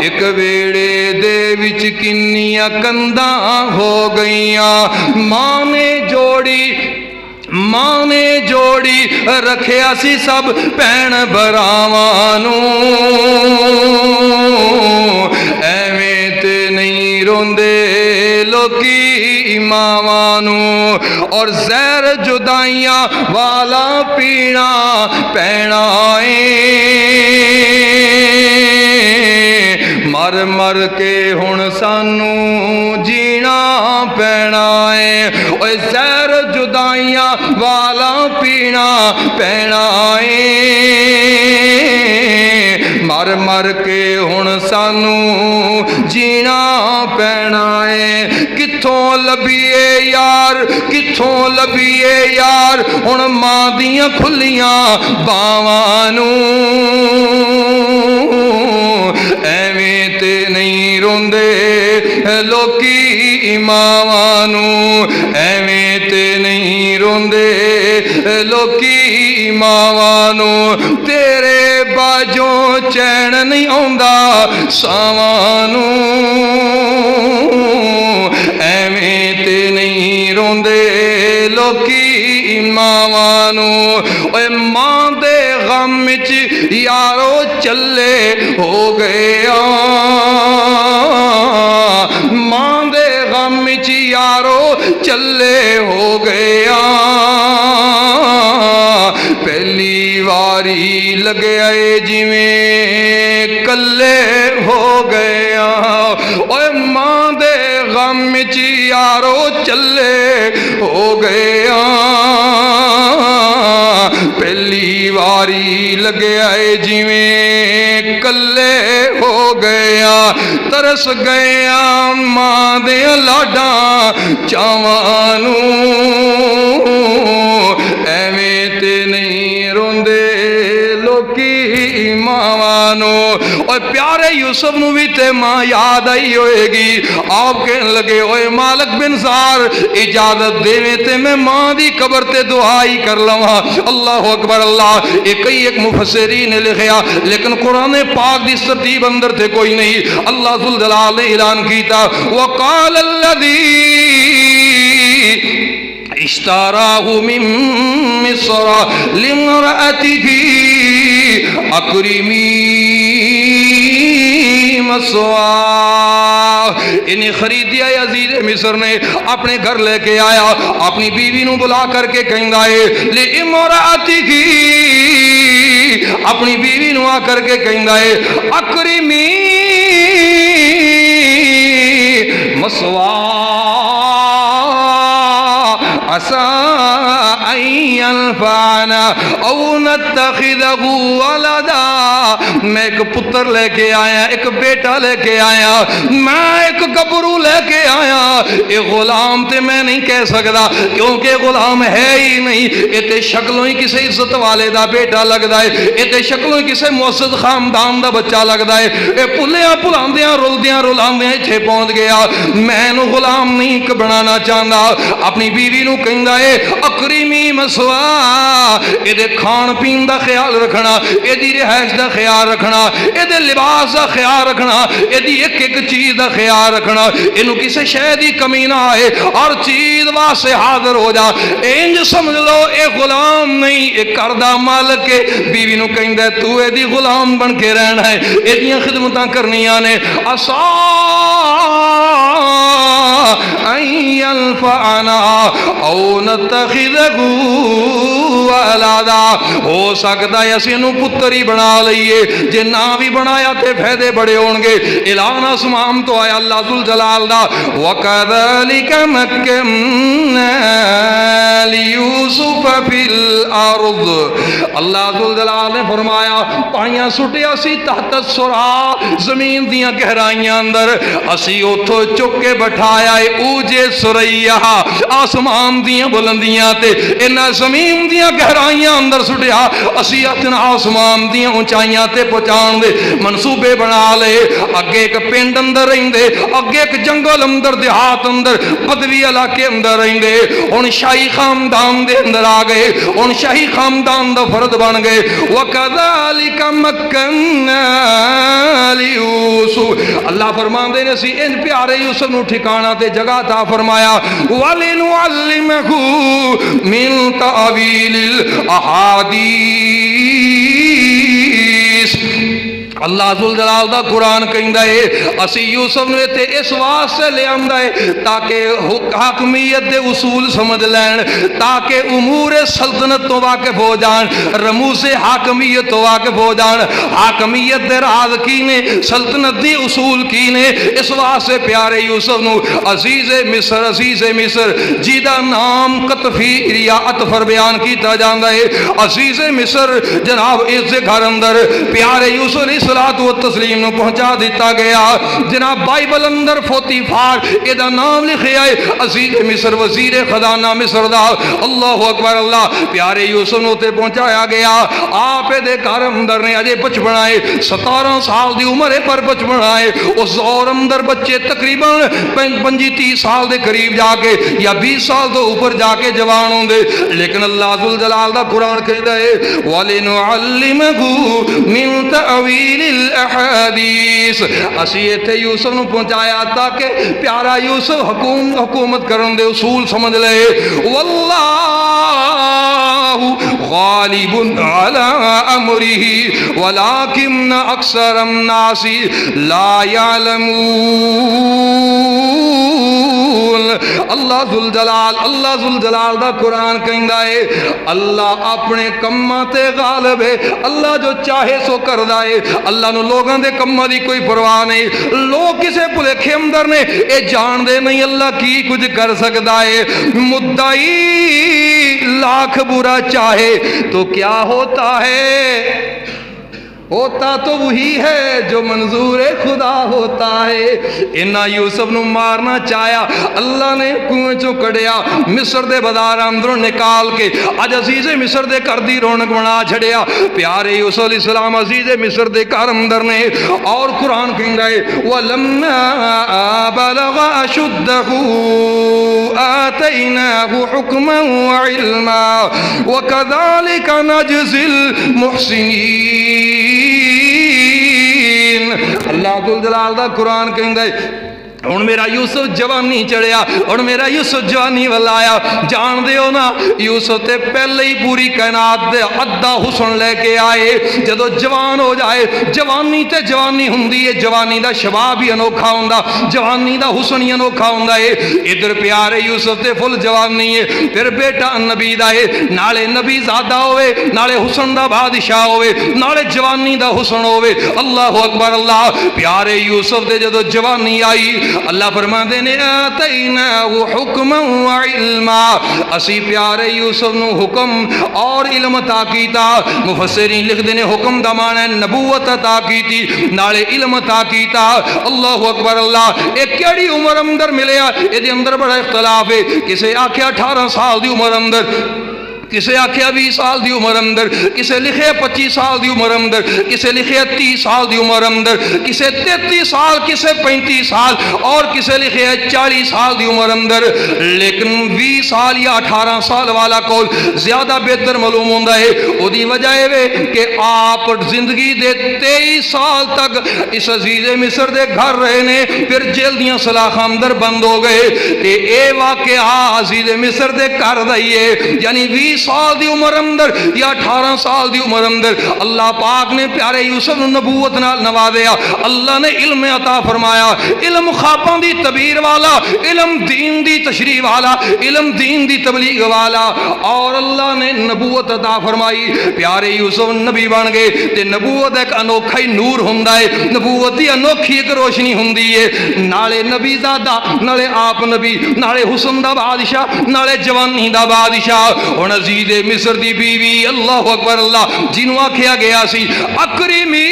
ایک ویڑے دے وچ کنیاں کنداں ہو گئیاں ماں نے جوڑی رکھیا سی سب بھین بھراواں نوں ایویں تے نہیں روندے لوکی ماواں نوں اور زہر جدائیاں والا پینا پینا مر مر کے ہن سانوں جینا پینا ہے اوے زہر جدائیاں والا پینا پینا ہے مر مر کے ہن سانوں جینا پینا ہے کتھوں لبیے یار کتھوں لبیے یار ہن ماں دیاں کھلیاں باواں نوں ایویں تے نہیں روندے لوکی ماواں نوں ایویں تے نہیں روندے لوکی ماواں نوں تیرے باجوں چین نہیں آوندا ساواں نوں ایویں تے نہیں روندے لوکی ماواں نوں اوے ماں دے غم وچ یارو چلے ہو گئے ماں دے غم وچ یارو چلے ہو گئے پہلی واری لگے آئے جویں کلے ہو گئے اوے ماں دے غم وچ یارو چلے ہو گئے پہلی واری لگے آئے جویں کلے ہو گیا ترس گیا ماں دے لاڈاں چاواں نوں ایویں تے نہیں روندے لوکی ماواں نوں اوے پیارے یوسف نو بھی تے ماں یاد آئی ہوئے گی آپ کہنے لگے اوے مالک بن زار اجازت دیویں تے میں ماں دی قبر تے دعائی کر لواں اللہ اکبر اللہ ایک مفسرین نے لکھیا لیکن قرآن پاک دی ترتیب اندر تھے کوئی نہیں اللہ ذوالجلال نے اعلان کیتا وقال الذی اشتراه من مصر لامرأته اکرمی مسواہ انہیں خریدیا عزیز مصر نے اپنے گھر لے کے آیا اپنی بیوی نو بلا کر کے کہیں گائے لامرأته اپنی بیوی نو آ کر کے کہیں گائے اکرمی مسواہ عسى أن ينفعنا أو نتخذه ولدا میں ایک پتر لے کے آیا ایک بیٹا لے کے آیا میں ایک گبرو لے کے آیا یہ غلام تے میں نہیں کہہ سکتا کیونکہ غلام ہے ہی نہیں یہ تے شکلوں ہی کسے عزت والے دا بیٹا لگدا ہے یہ تے شکلوں ہی کسے معزز خاندان دا بچہ لگدا ہے یہ پلیاں پلاندیاں رلاندیاں اتھے پہنچ گیا میں نو غلام نہیں بنانا چاہتا اپنی بیوی نو کہندا ہے اکریمی مسوا اے دے کھان پین دا خیال رکھنا اے دی رہائش دا خیال رکھنا اے دے لباس دا خیال رکھنا اے دی ایک ایک چیز دا خیال رکھنا انو کسے شے دی کمی نہ آئے اور چیز واسے حاضر ہو جا انج سمجھ لو اے غلام نہیں اے کردہ مالک کے بیوی نو کہندا ہے تو اے دی غلام بن کے رہنا ہے اے دیاں خدمتاں کرنیاں نے عسى أن ينفعنا أو نتخذه ولدا ہو سکتا ہے اسی نو پتری بنا لئیے جے نہ بھی بنایا تے فائدے بڑے ہون گے اعلان آسمان تو آیا اللہ ذوالجلال دا وَكَذَلِكَ مَكَّنَّا لِيُوسُفَ فِي الْأَرْضِ اللہ ذوالجلال نے فرمایا پائیاں سٹیا سی تحت السرا زمین دیاں گہرائیاں اندر اسی اتھو چکے بٹھایا ہے اوجے سریا آسمان دیاں بلندیاں تے انہا زمین دیاں گہرائیاں اندر سٹیا اسی اتنا آسمان دیاں اونچائیاں تے پہنچان دے منصوبے بنا لے اگے ایک پنڈ اندر رہیں دے اگے ایک جنگل اندر دیہات اندر بدوی علاقے اندر رہیں دے ان شاہی خاندان دے اندر آگئے ان شاہی خاندان دا فرد بن گئے وَكَذَلِكَ مَكَّنَّا لِيُوسُفَ اللہ فرمان دے نے سی ان پیارے یوسف نو ٹھکانہ تے جگہ تا فرمایا وَلِنُعَلِّمَهُ مِن تَعْوِيلِ الْأَحَادِيثِ اللہ ذوالجلال دا قرآن کہندا ہے اسی یوسف نے تے اس واسطے لے آندا ہے تاکہ حاکمیت دے اصول سمجھ لین تاکہ امور سلطنت تو واقف ہو جان رموز حاکمیت تو واقف ہو جان حاکمیت دے راز کی نے سلطنت دی اصول کی نے اس واسطے پیارے یوسف نو عزیز مصر جیدہ نام قطفی یا اطفر بیان کیتا جاندا ہے عزیز مصر جناب اس گھر اندر پیارے یوسف علیہ الصلاۃ والتسلیم نو پہنچا دیتا گیا. جناب بائبل اندر فوتیفار ایدا نام لکھیا ہے عزیز مصر وزیر خزانہ مصر دا. اللہ اکبر اللہ. پیارے یوسف نو تے پہنچایا گیا. آپ دے گھر اندر نے اجے بچپنا ہے 17 سال دی عمر ہے پر بچپنا ہے. اس دور اندر بچے تقریباً 25-30 سال دے قریب جا کے یا 20 سال تو اوپر جا کے جوان ہوندے. لیکن اللہ ذوالجلال دا قرآن کہتا ہے وَلِنُعَلِّمَهُ مِن تَأْوِيلِ الْأَحَادِيثِ. اسی ایتھے یوسف نو پہنچایا تاکہ پیارا یوسف حکومت کرن دے اصول سمجھ لے. واللہ غالب علی امرہ ولکن اکثر الناس لا یعلمون. اللہ ذوالجلال دا قرآن کہندا ہے اللہ اپنے کماں تے غالب ہے. اللہ جو چاہے سو کردا ہے. اللہ نو لوگاں دے کماں دی کوئی پرواہ نہیں. لوگ کسے بھلیکھے اندر نے اے جان دے نہیں اللہ کی کچھ کر سکدا ہے. مدعی لاکھ برا چاہے تو کیا ہوتا ہے؟ ہوتا تو وہی ہے جو منظور خدا ہوتا ہے. انہاں یوسف نو مارنا چاہیا. اللہ نے کنویں چوں کڈیا مصر دے بازار اندروں نکال کے اج عزیز مصر دے گھر دی رونق بنا چھڑیا. پیارے یوسف علیہ السلام عزیز مصر دے گھر اندر نے. اور قرآن کہندا ہے وَلَمَّا بَلَغَ أَشُدَّهُ آتَيْنَاهُ حُكْمًا وَعِلْمًا وَكَذَلِكَ نَجْزِي الْمُحْسِنِينَ. اللہ ذوالجلال دا قرآن کہندا ہے ہن میرا یوسف جوانی چڑھیا. ہن میرا یوسف جوانی ول آیا. جان دیو نا یوسف تے پہلے ہی پوری کائنات دے ادھا حسن لے کے آئے. جدو جوان ہو جائے جوانی تے جوانی ہوندی ہے. جوانی دا شباب ہی انوکھا ہوندا. جوانی دا حسن ہی انوکھا ہوندا ہے. ادھر پیارے یوسف تے فل جوانی ہے. پھر بیٹا نبی دا ہے نالے نبی زادہ ہوئے نالے حسن دا بادشاہ ہوئے نالے جوانی دا حسن ہوئے. اللہ اکبر اللہ. پیارے یوسف دے جدو جوانی آئی اللہ فرماندے نے آتیناہ حکما وعلما. اسی پیارے یوسف نو حکم اور علم عطا کیتا. مفسرین لکھ دینے حکم دا معنی ہے نبوت عطا کیتی نالے علم عطا کیتا. اللہ اکبر اللہ. ایک کیڑی عمر اندر ملیا اے دے اندر بڑا اختلاف ہے. کسے آکھیا 18 سال دی عمر اندر, کسے آکھیا 20 سال دی عمر اندر, کسے لکھے 25 سال دی عمر اندر, کسے لکھے 30 سال دی عمر اندر, کسے 33 سال, کسے 35 سال اور کسے لکھے 40 سال دی عمر اندر. لیکن 20 سال یا 18 سال والا قول زیادہ بہتر معلوم ہوندا ہے. او دی وجہ ہے کہ آپ زندگی دے 23 سال تک اس عزیز مصر دے گھر رہے نے. پھر جیل دیاں سلاخاں اندر بند ہو گئے. تے اے واقعہ عزیز مصر دے گھر دا ہی ہے. یعنی 20 سال دی عمر اندر یا 18 سال دی عمر اندر اللہ پاک نے پیارے یوسف نبوت نال نوازیا. اللہ نے علم عطا فرمایا. علم خواباں دی تعبیر والا, علم دین دی تشریح والا, علم دین دی تبلیغ والا. اور اللہ نے نبوت عطا فرمائی. پیارے یوسف نبی بن گئے. تے نبوت ایک انوکھا ہی نور ہوندا ہے. نبوت دی انوکھی ایک روشنی ہوندی ہے. نالے نبی زادہ نالے آپ نبی نالے حسن دا بادشاہ نالے جوانی دا بادشاہ. ہن عزیز مصر دی بیوی اللہ اکبر اللہ جنوں آکھیا گیا سی اکرمی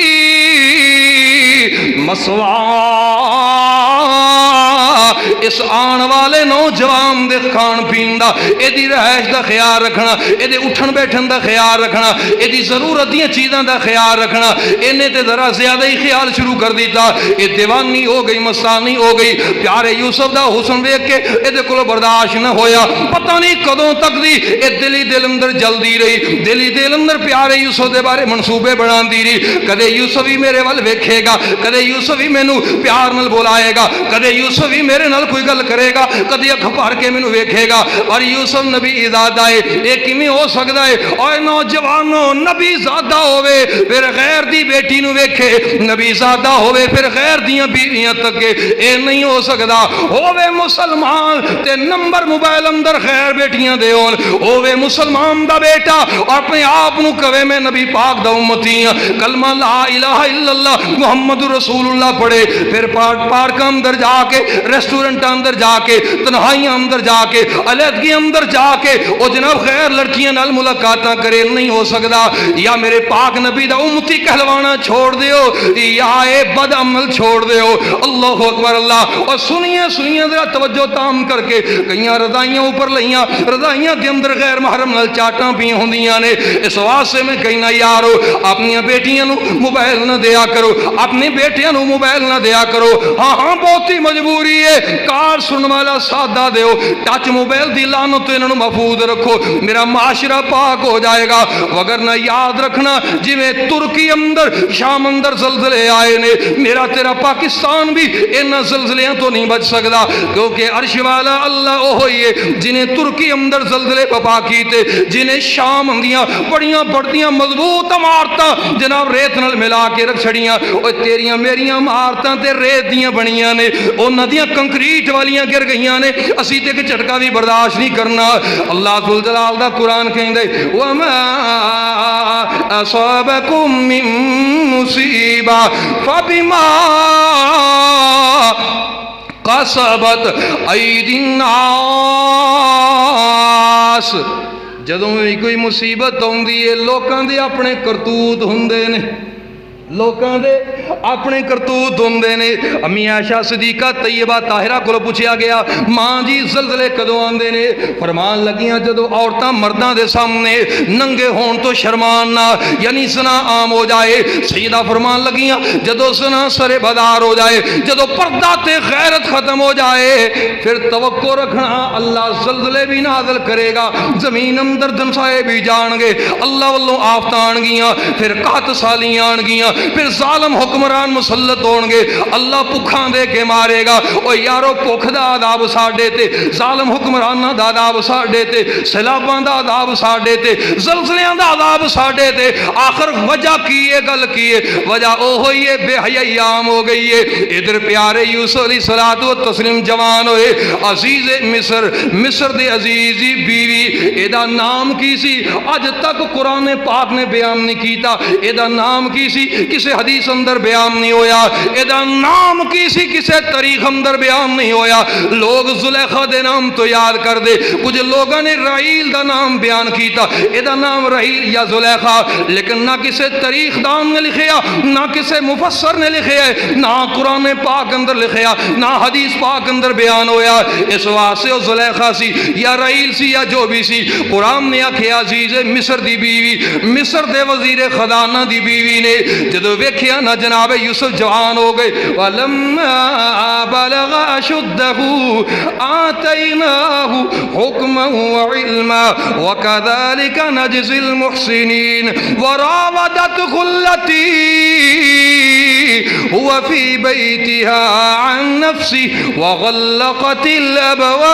مسوا اس آن والے نوجوان دے کھان پین دا اے دی رہائش دا خیال رکھنا, اے دے اٹھن بیٹھن دا خیال رکھنا, اے دی ضرورت دیاں چیزاں دا خیال رکھنا. انہیں تے ذرا زیادہ ہی خیال شروع کر دیتا. اے دیوانی ہو گئی, مستانی ہو گئی. پیارے یوسف دا حسن ویکھ کے اے دے کولوں برداشت نہ ہویا. پتہ نہیں کدوں تک دی اے دل اندر جلدی رہی. دل اندر پیارے یوسف دے بارے منصوبے بناندی رہی. کدے یوسف ہی میرے ول ویکھے گا, کدے یوسف ہی مینوں پیار نال بلائے گا, کدے یوسف ہی میرے نال کوئی گل کرے گا, کدی اکھ بھر کے مینوں ویکھے گا. اور یوسف نبی زادہ ہے. اے کیویں ہو سکدا ہے؟ اور نوجوانوں نبی زادہ ہوے پھر غیر دی بیٹی نوں ویکھے, نبی زادہ ہوے پھر غیر دیاں بیویاں تکے. اے نہیں ہو سکدا. ہوے مسلمان تے نمبر موبائل اندر غیر بیٹیاں دے ہون. ہوے مسلمان دا بیٹا اور اپنے آپ نوں کہے میں نبی پاک دا امتی ہاں, کلمہ لا الہ الا اللہ محمد رسول اللہ پڑھے, پھر پارک اندر جا کے ریسٹورنٹ سائلنٹ اندر جا کے تنہائیاں اندر جا کے علیحدگی اندر جا کے او جناب خیر لڑکیاں نال ملاقاتاں کرے نہیں ہو سکدا یا میرے پاک نبی دا امتی کہلوانا چھوڑ دیو یا اے بد عمل چھوڑ دیو اللہ اکبر اللہ اور سنیے ذرا توجہ تام کر کے کئیاں رضائیاں اوپر لئیاں رضائیاں کے اندر غیر محرم نال چاٹاں پی ہوندیاں نے اس واسطے میں کہنا یارو اپنی بیٹیاں نو موبائل نہ دیا کرو اپنے بیٹیاں نو موبائل نہ دیا کرو ہاں بہت ہی مجبوری ہے کار سنن والا سادہ دیو ٹچ موبائل دی لعنت تو انہاں نو محفوظ رکھو میرا معاشرہ پاک ہو جائے گا وگرنہ یاد رکھنا جی میں ترکی اندر شام اندر زلزلے آئے نے میرا تیرا پاکستان بھی انہاں زلزلیاں تو نہیں بچ سکدا کیونکہ عرش والا اللہ او ہوئی ہے جنہیں ترکی اندر زلزلے پپا کیتے جنہیں شام اندیاں بڑیاں بڑھتیاں مضبوط عمارتاں جناب ریت نال ملا کے رکھ چھڑیاں اور تیریاں میریاں عمارتاں تے ریت دیاں بنیاں نے او ندیاں کنکریٹ والیاں گر گئیاں نے اسی تے کہ جھٹکا بھی برداشت نہیں کرنا اللہ ذوالجلال دا قرآن کہندے وما اصابکم من مصیبہ فبما قصبت ایدی الناس جدوں بھی کوئی مصیبت ہوندی ہے لوکاں دے اپنے کرتوت ہوندے نے لوکاں دے اپنے کرتوت ہوندے نے امی عائشہ صدیقہ طیبہ طاہرہ کو پوچھا گیا ماں جی زلزلے کدوں آندے نے فرمان لگیاں جدوں عورتاں مرداں دے سامنے ننگے ہون تو شرمان نہ یعنی زنا عام ہو جائے سیدہ فرمان لگیاں جدوں زنا سر بدار ہو جائے جدوں پردہ تے غیرت ختم ہو جائے پھر توقع رکھنا اللہ زلزلے بھی نازل کرے گا زمین اندر دنسائے بھی جان گے اللہ والوں آفتاں آن گیاں پھر قحط سالیاں آن گیاں پھر ظالم حکمران مسلط ہون گے اللہ پکھاں دے کے مارے گا او یارو پکھ دا عذاب ساڈے تے ظالم حکمراناں دا عذاب ساڈے تے سیلاباں دا عذاب ساڈے تے زلزلیاں دا عذاب ساڈے تے آخر وجہ کی ہے گل کی ہے وجہ او ہوئی ہے بے حیائی عام ہو گئی ہے ادھر پیارے یوسف علیہ الصلوۃ والتسلیم جوان ہوئے عزیز مصر دے عزیزی بیوی ایدا نام کی سی اج تک قرآن پاک نے بیان نہیں کیتا ایدا نام کی سی کسے حدیث اندر بیان نہیں ہویا ایدا نام کسی کسے تاریخ اندر بیان نہیں ہویا لوگ زلیخا دے نام تو یاد کر دے کچھ لوگوں نے رحیل دا نام بیان کیتا ایدا نام رحیل یا زلیخا لیکن نہ کسے تاریخ دان نے لکھیا نہ کسے مفسر نے لکھیا نہ قرآن پاک اندر لکھیا نہ حدیث پاک اندر بیان ہویا اس واسطے او زلیخا سی یا رحیل سی یا جو بھی سی قرآن نے آکھیا عزیز مصر دی بیوی مصر دے وزیر خزانہ دی بیوی نے جدو ویکھیا نہ جناب یوسف جوان ہو گئے وَلَمَّا بَلَغَ أَشُدَّهُ آتَيْنَاهُ حُكْمًا وَعِلْمًا وَكَذَلِكَ نَجْزِي الْمُحْسِنِينَ وَرَاوَدَتْهُ الَّتِي هُوَ فِي بَيْتِهَا عَن نَفْسِهِ وَغَلَّقَتِ الْأَبْوَابَ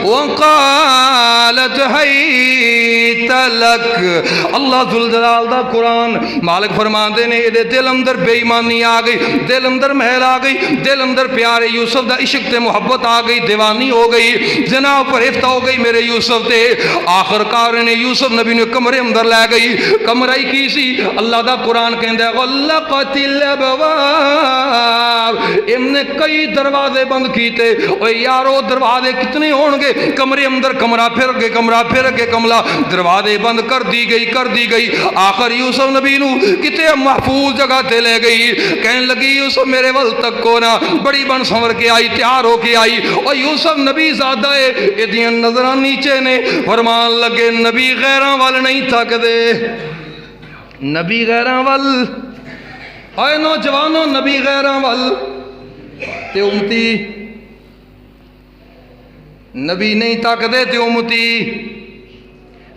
وَقَالَتْ هَيْتَ لَكَ اللہ ذوالجلال دا قرآن مالک فرماندے نے دے دل اندر بے ایمانی آ گئی دل اندر محل آ گئی دل اندر پیارے یوسف دا عشق تے محبت آ گئی دیوانی ہو گئی زنا پر ہفتہ ہو گئی میرے یوسف تے آخر کار نے یوسف نبی نے کمرے اندر لے گئی کمرائی کی سی اللہ دا قرآن کہندہ ہے غلقت الابواب ام نے کئی دروازے بند کیتے اوہ یارو دروازے کتنے ہونگے کمرے اندر کمرہ پھر کے کمرہ دروازے بند کر دی گئی آخر یوسف نبی نو کتے محفوظ جگہ تے لے گئی کہنے لگی یوسف میرے ول تک کو نا بڑی بن سنور کے آئی تیار ہو کے آئی اور یوسف نبی زیادہ ہے ادھیاں نظران نیچے نے فرمان لگے نبی غیران وال نہیں تھک دے نبی غیران وال آئے نوجوانوں نبی غیران وال تے امتی نبی نہیں تھک دے تے امتی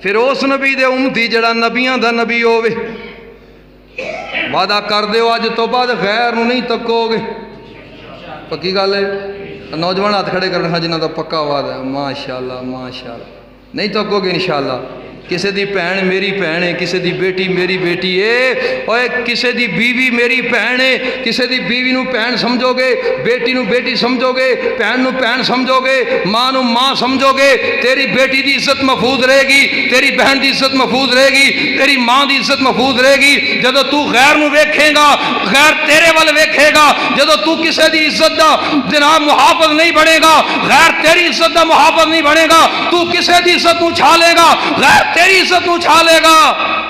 پھر اس نبی دے امتی جڑا نبیاں دا نبی ہوئے وعدہ کر دیو آج تو بعد غیر نو نہیں تکو گے پکی گال ہے نوجوان ہاتھ کھڑے کرنے ہاں جنہ دا پکا وعدہ ہے ماشاءاللہ نہیں تکو گے انشاءاللہ کسی دی بھین میری بھین ہے، کسی دی بیٹی میری بیٹی ہے، اور کسی دی بیوی میری بھین ہے، کسی دی بیوی نو بھین سمجھو گے، بیٹی نو بیٹی سمجھو گے، بھین نو بھین سمجھو گے، ماں نو ماں سمجھو گے، تیری بیٹی دی عزت محفوظ رہے گی، تیری بہن دی عزت محفوظ رہے گی، تیری ماں دی عزت محفوظ رہے گی۔ جدو تو غیر نو ویکھے گا، غیر تیرے وال ویکھے گا، جدو تو کسی دی عزت دا جناب محافظ نہیں بنے گا، غیر تیری عزت دا محافظ نہیں بنے گا، تو کسی دی عزت نو چھالے گا، غیر تیری عزت نو چھالے گا،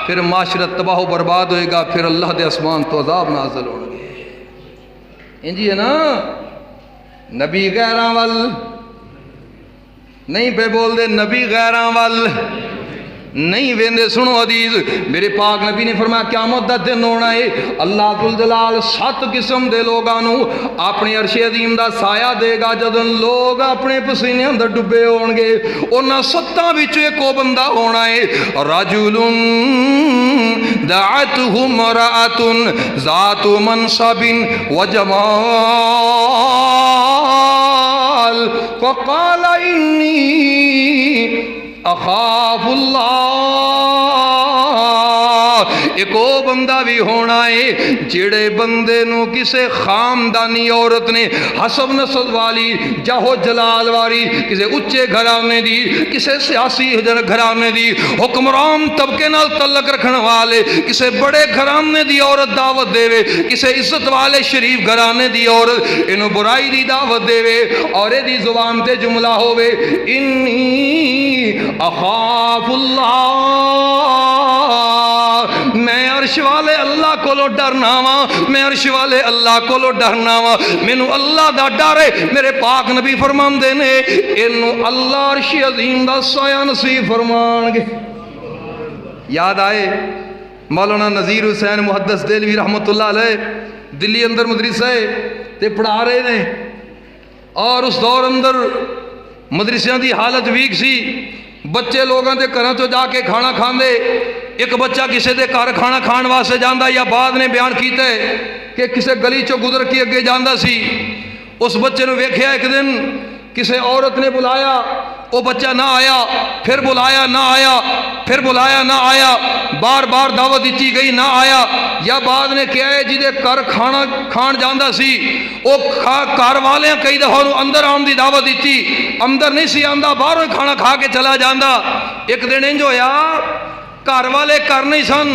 پھر معاشرت تباہ و برباد ہوئے گا، پھر اللہ دے اسمان تو عذاب نازل ہو گے۔ انجی ہے نا، نبی غیراں وال نہیں پہ بول دے، نبی غیراں وال نہیں ویندے۔ سنو حدیث، میرے پاک نبی نے فرمایا قیامت دا دن ہونا ہے، اللہ ذوالجلال 7 قسم دے لوگاں نو اپنے عرش عظیم دا سایہ دے گا، جدوں لوگ اپنے پسینے اندر ڈبے ہون گے، انہاں 7 وچوں ایک او بندہ ہونا ہے، رجل دعته امرأة ذات منصب وجمال فقال إني اخاف اللہ۔ ایک او بندہ بھی ہونا ہے جڑے بندے نو کسے خاندانی عورت نے حسب نسب والی جاہو جلال والی کسے اچے گھرانے دی کسے سیاسی گھرانے دی حکمران طبقے نال تعلق رکھنے والے کسے بڑے گھرانے دی عورت دعوت دے وے، کسے عزت والے شریف گھرانے دی عورت انہوں برائی دی دعوت دے وے، اور دی زبان تے جملہ ہووے انی اخاف اللہ، میں عرش والے اللہ کو لو ڈرنا وا، میں عرش والے اللہ کو لو ڈرنا وا، مینوں اللہ دا ڈر ہے۔ میرے پاک نبی فرماندے نے اینوں اللہ عرش عظیم دا سایہ نصیب فرمان گے۔ یاد آئے مولانا نذیر حسین محدث دہلوی رحمت اللہ علیہ دلی اندر مدرسہ تے پڑھا رہے نے، اور اس دور اندر مدرسیاں دی حالت ویک سی، بچے لوگاں دے گھراں تو جا کے کھانا کھاندے، ایک بچہ کسے دے گھر کھانا کھان واسطے جاندا، یا بعد نے بیان کیتا ہے کہ کسے گلی چوں گزر کے اگے جاندا سی، اس بچے نو ویکھیا ایک دن کسے عورت نے بلایا، وہ بچہ نہ آیا، پھر بلایا نہ آیا، پھر بلایا نہ آیا، بار بار دعوت دیتی گئی نہ آیا، یا بعد نے کیا ہے جی دے کر کھانا کھان جاندہ سی، وہ کار والے کئی دفعہ اندر آن دی دعوت دیتی، اندر نہیں سی آندہ، باہروں کھانا کھا کے چلا جاندہ۔ ایک دن انج ہویا کار والے کر نہیں سن،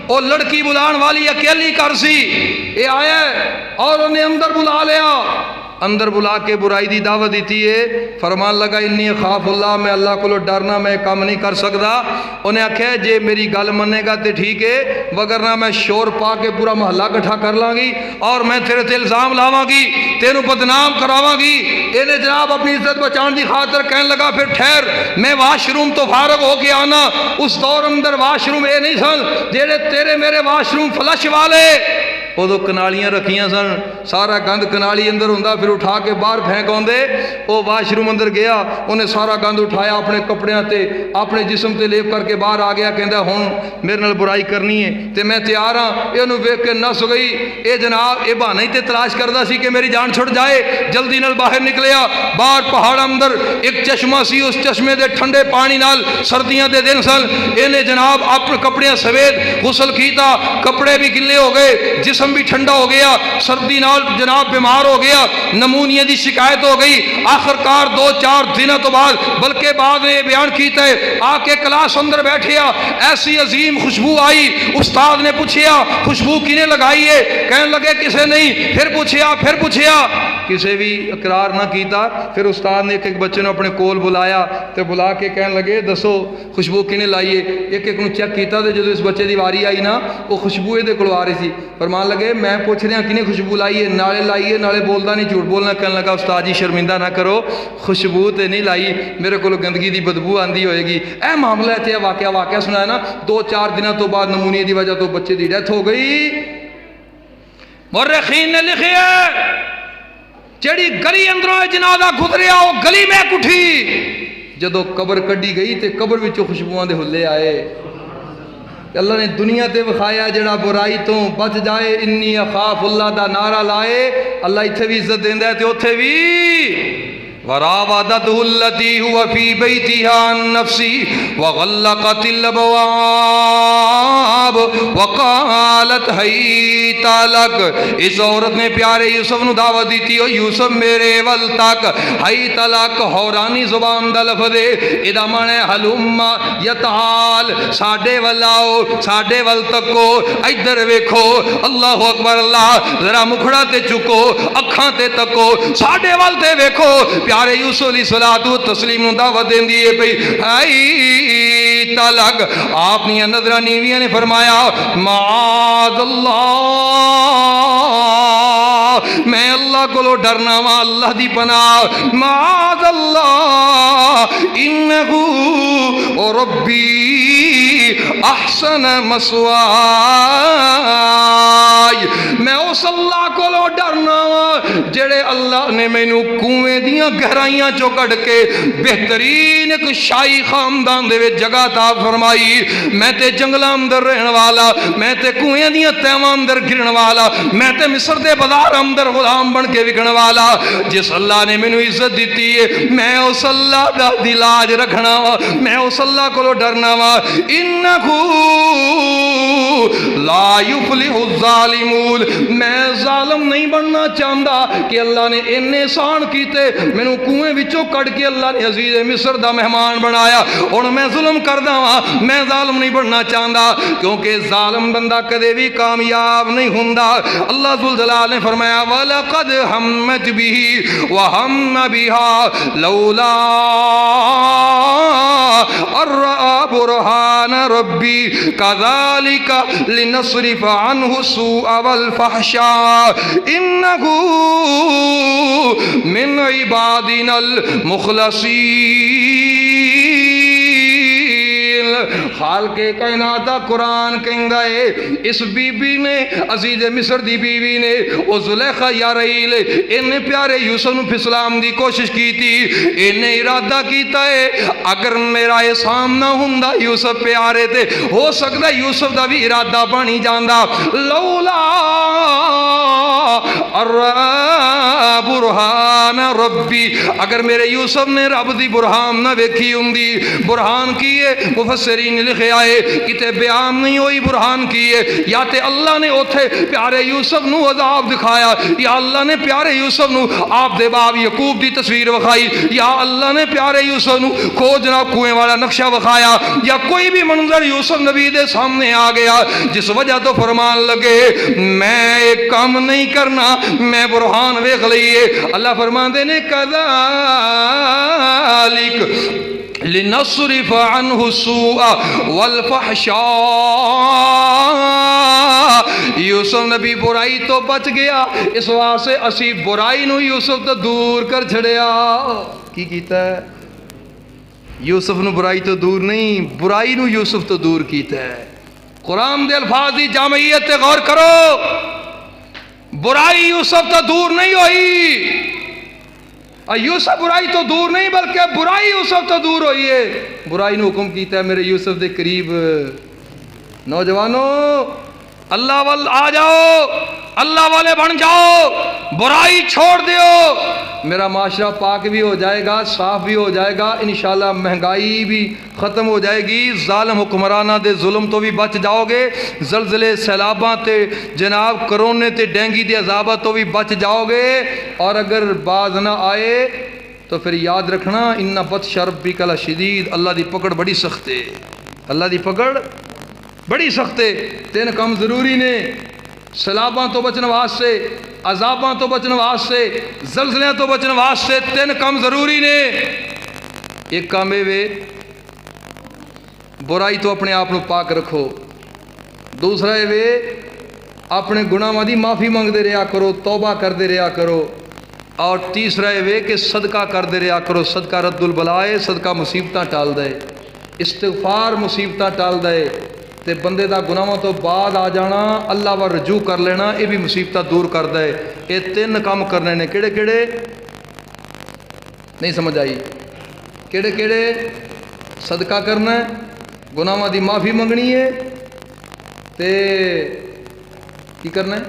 وہ لڑکی بلان والی اکیلی کر سی، یہ آیا اور انہیں اندر بلا لیا، اندر بلا کے برائی دی دعوت دیتی ہے، فرمان لگا انی خاف اللہ، میں اللہ کو ڈرنا، میں کام نہیں کر سکتا۔ انہیں آکھیا جے میری گل منے گا تے ٹھیک ہے، وگرنہ میں شور پا کے پورا محلہ کٹھا کر لاں گی اور میں تیرے تے الزام لاواں گی، تینوں بدنام کراواں گی۔ انہیں جناب اپنی عزت بچان دی خاطر کہنے لگا پھر ٹھہر، میں واش روم تو فارغ ہو کے آنا۔ اس دور اندر واش روم اے نہیں سن جیڑے تیرے میرے واش روم فلش والے، وہ تو کنالیاں رکھیاں سن، سارا گند کنالی اندر ہوندا، پھر اٹھا کے باہر پھینک آندے۔ وہ واش روم اندر گیا، انہیں سارا گند اٹھایا اپنے کپڑیاں تے اپنے جسم تے لیپ کر کے باہر آ گیا، کہندا ہن میرے نال برائی کرنی ہے تے میں تیار ہاں۔ اینوں ویکھ کے نس گئی، اے جناب اے بہانہ ہی تے تلاش کردا سی کہ میری جان چھڑ جائے، جلدی نال باہر نکلیا۔ باہر پہاڑ اندر ایک چشمہ سی، اس چشمے دے ٹھنڈے پانی نال سردیاں دے دن سن، انہیں جناب اپنے کپڑیاں سوید غسل کیتا، کپڑے بھی گلے ہو گئے، جسم بھی ٹھنڈا ہو گیا، سردی نال جناب بیمار ہو گیا، نمونیا دی شکایت ہو گئی۔ آخرکار 2-4 دنوں تو بعد، بلکہ بعد نے بیان کیتا ہے، آ کے کلاس اندر بیٹھیا، ایسی عظیم خوشبو آئی، استاد نے پوچھیا خوشبو کنے لگائی ہے، کہنے لگے کسے نہیں، پھر پوچھیا کسے بھی اقرار نہ کیتا۔ پھر استاد نے ایک بچے نے اپنے کول بلایا تے بلا کے کہنے لگے دسو خوشبو کنے لائیے، ایک نو چیک کیتا تے جدو اس بچے دی واری آئی نا، وہ خوشبو دے کول آ رہی سی، فرمان لگے میں پوچھ رہا کنے خوشبو لائیے، نالے بولدا نہیں، جھوٹ بولنا۔ کہنے لگا استاد جی شرمندہ نہ کرو، خوشبو تے نہیں لائی، میرے کو گندگی دی بدبو آندی ہوئے گی۔ اے معاملہ تے واقعہ سنایا نا، 2-4 دنوں تو بعد نمونیا دی وجہ تو بچے دی ڈیتھ ہو گئی۔ مورخین نے لکھیا جڑی گلی اندروں جنازہ گزریا وہ گلی میں کٹھی، جدو قبر کڈی گئی تے قبر وچوں خوشبوؤں دے ہلے آئے۔ اللہ نے دنیا تے وکھایا جڑا برائی تو بچ جائے، انی اخاف اللہ دا نعرہ لائے، اللہ اتھے بھی عزت دیندا ہے تے اوتھے بھی وراودته التي هو في بيتها عن نفسه وغلقت الابواب وقالت هيت لك. اس عورت نے پیارے یوسف نو دعوت دی تھی، او یوسف میرے ول تک. هيت لك ہورانی زبان دا لفظ ہے، ادا معنی حلم یا تعال، ساڈے ول آؤ، ساڈے ول تکو، ادھر ویکھو. اللہ اکبر، اللہ ذرا مکھڑا تے چکو، اکھاں تے تکو، ساڈے ول تے ویکھو. پیارے یوسف علیہ الصلوۃ والتسلیم نو دعوت دیندی ہے پئی. ہائی تلک آپ نے نظراں نیویاں نے فرمایا معاذ اللہ، میں اللہ کو ڈرنا وا، اللہ دی پناہ. معاذ اللہ انہ ربی احسن مسوائی. میں اس اللہ کو ڈرنا وا جڑے اللہ نے مینو کنویں دیاں گہرائیاں چو کڈ کے بہترین ایک شاہی خاندان دے وچ جگہ عطا فرمائی. میں تے جنگلاں اندر رہن والا، میں تے کنویں دیاں تہواں اندر گرن والا، میں تے مصر دے بازار اندر غلام بن کے وکن والا. جس اللہ نے مینو عزت دیتی ہے، میں اس اللہ دا لاج رکھنا وا، میں اس اللہ کو ڈرنا وا. انہ لا یفلح الظالمون، میں ظالم نہیں بننا چاہتا کہ اللہ نے ان احسان کیتے، مینوں کنویں وچوں کڈ کے اللہ نے عزیز مصر دا مہمان بنایا، اور میں ظلم کردا ہاں. میں ظالم نہیں بننا چاہتا کیونکہ ظالم بندہ کدے بھی کامیاب نہیں ہوندا. اللہ ذوالجلال نے فرمایا وَلَقَدْ هَمَّتْ بِهِ وَهَمَّ بِهَا لَوْلَا أَن رَّأَىٰ بُرْهَانَ رَبِّهِ كَذَٰلِكَ لِنَصْرِفَ عَنْهُ السُّوءَ وَالْفَحْشَاءَ إِنَّهُ مِنْ عِبَادِنَا الْمُخْلَصِينَ. خالق کائنات قرآن کہندا ہے اس بی بی نے، عزیز مصر دی بیوی نے، او زلیخا یا رحیل، انہیں پیارے یوسف نو پھسلام دی کوشش کی تھی. انہیں ارادہ کیتا ہے اگر میرا احسان نہ ہوندا یوسف پیارے تے ہو سکتا یوسف دا بھی ارادہ بانی جاندا. لولا برہان ربی، اگر میرے یوسف نے رب دی برہان نہ ویکھی ہوندی. برہان کی ہے مفسرین لکھے آئے کتے بیان نہیں ہوئی برہان کی ہے، یا تے اللہ نے اوتھے پیارے یوسف نو عذاب دکھایا، یا اللہ نے پیارے یوسف نو آپ دے باپ یعقوب دی تصویر وکھائی، یا اللہ نے پیارے یوسف نو کھوجنا کنویں والا نقشہ وکھایا، یا کوئی بھی منظر یوسف نبی دے سامنے آ گیا جس وجہ تو فرمان لگے میں ایک کام نہیں کرنا، میں برہان ویکھ لئیے. اللہ فرمان دے نے کذالک لنصرف عنہ السوء والفحشاء. یوسف نبی برائی تو بچ گیا، اس واسطے اسی برائی نو یوسف تو دور کر چھڑیا. کی کیتا ہے یوسف نو برائی تو دور نہیں، برائی نو یوسف تو دور کیتا ہے. قرآن دے الفاظ دی جامعیت تے غور کرو. برائی یوسف تو دور نہیں ہوئی، یوسف برائی تو دور نہیں بلکہ برائی یوسف تو دور ہوئی ہے. برائی نے حکم کیتا ہے میرے یوسف دے قریب نوجوانوں اللہ وال آ جاؤ، اللہ والے بن جاؤ، برائی چھوڑ دیو، میرا معاشرہ پاک بھی ہو جائے گا، صاف بھی ہو جائے گا، انشاءاللہ مہنگائی بھی ختم ہو جائے گی، ظالم حکمرانہ دے ظلم تو بھی بچ جاؤ گے، زلزلے سیلاباں تے جناب کرونے تے ڈینگی دے عذابات تو بھی بچ جاؤ گے. اور اگر باز نہ آئے تو پھر یاد رکھنا ان بطش ربک لشدید، اللہ دی پکڑ بڑی سخت ہے، اللہ دی پکڑ بڑی سخت ہے. 3 کام ضروری نے سیلاباں تو بچن واسطے، عذاباں تو بچن واسطے، زلزلیاں تو بچن واسطے 3 کام ضروری نے. ایک کام ہے برائی تو اپنے آپ پاک رکھو، دوسرا ہے اپنے گناہاں دی معافی منگتے رہا کرو، توبہ کرتے رہا کرو، اور تیسرا ہے کہ صدقہ کرتے رہا کرو. صدقہ رد البلا ہے، صدقہ مصیبتاں ٹال دے، استغفار مصیبتاں ٹال دے، تے بندے دا گناہاں تو بعد آ جانا، اللہ وا رجوع کر لینا، یہ بھی مصیبتاں دور کر دے. یہ 3 کام کرنے نے. کیڑے کیڑے؟ نہیں سمجھ آئی؟ کیڑے کیڑے؟ صدقہ کرنا ہے، گناہاں دی معافی منگنی ہے، تے کی کرنا ہے؟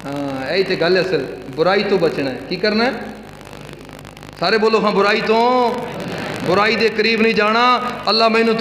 ہاں یہی تے گل ہے اصل، برائی تو بچنا ہے. کی کرنا ہے؟ سارے بولو ہاں برائی تو برائی دے قریب نہیں جانا. اللہ مینوں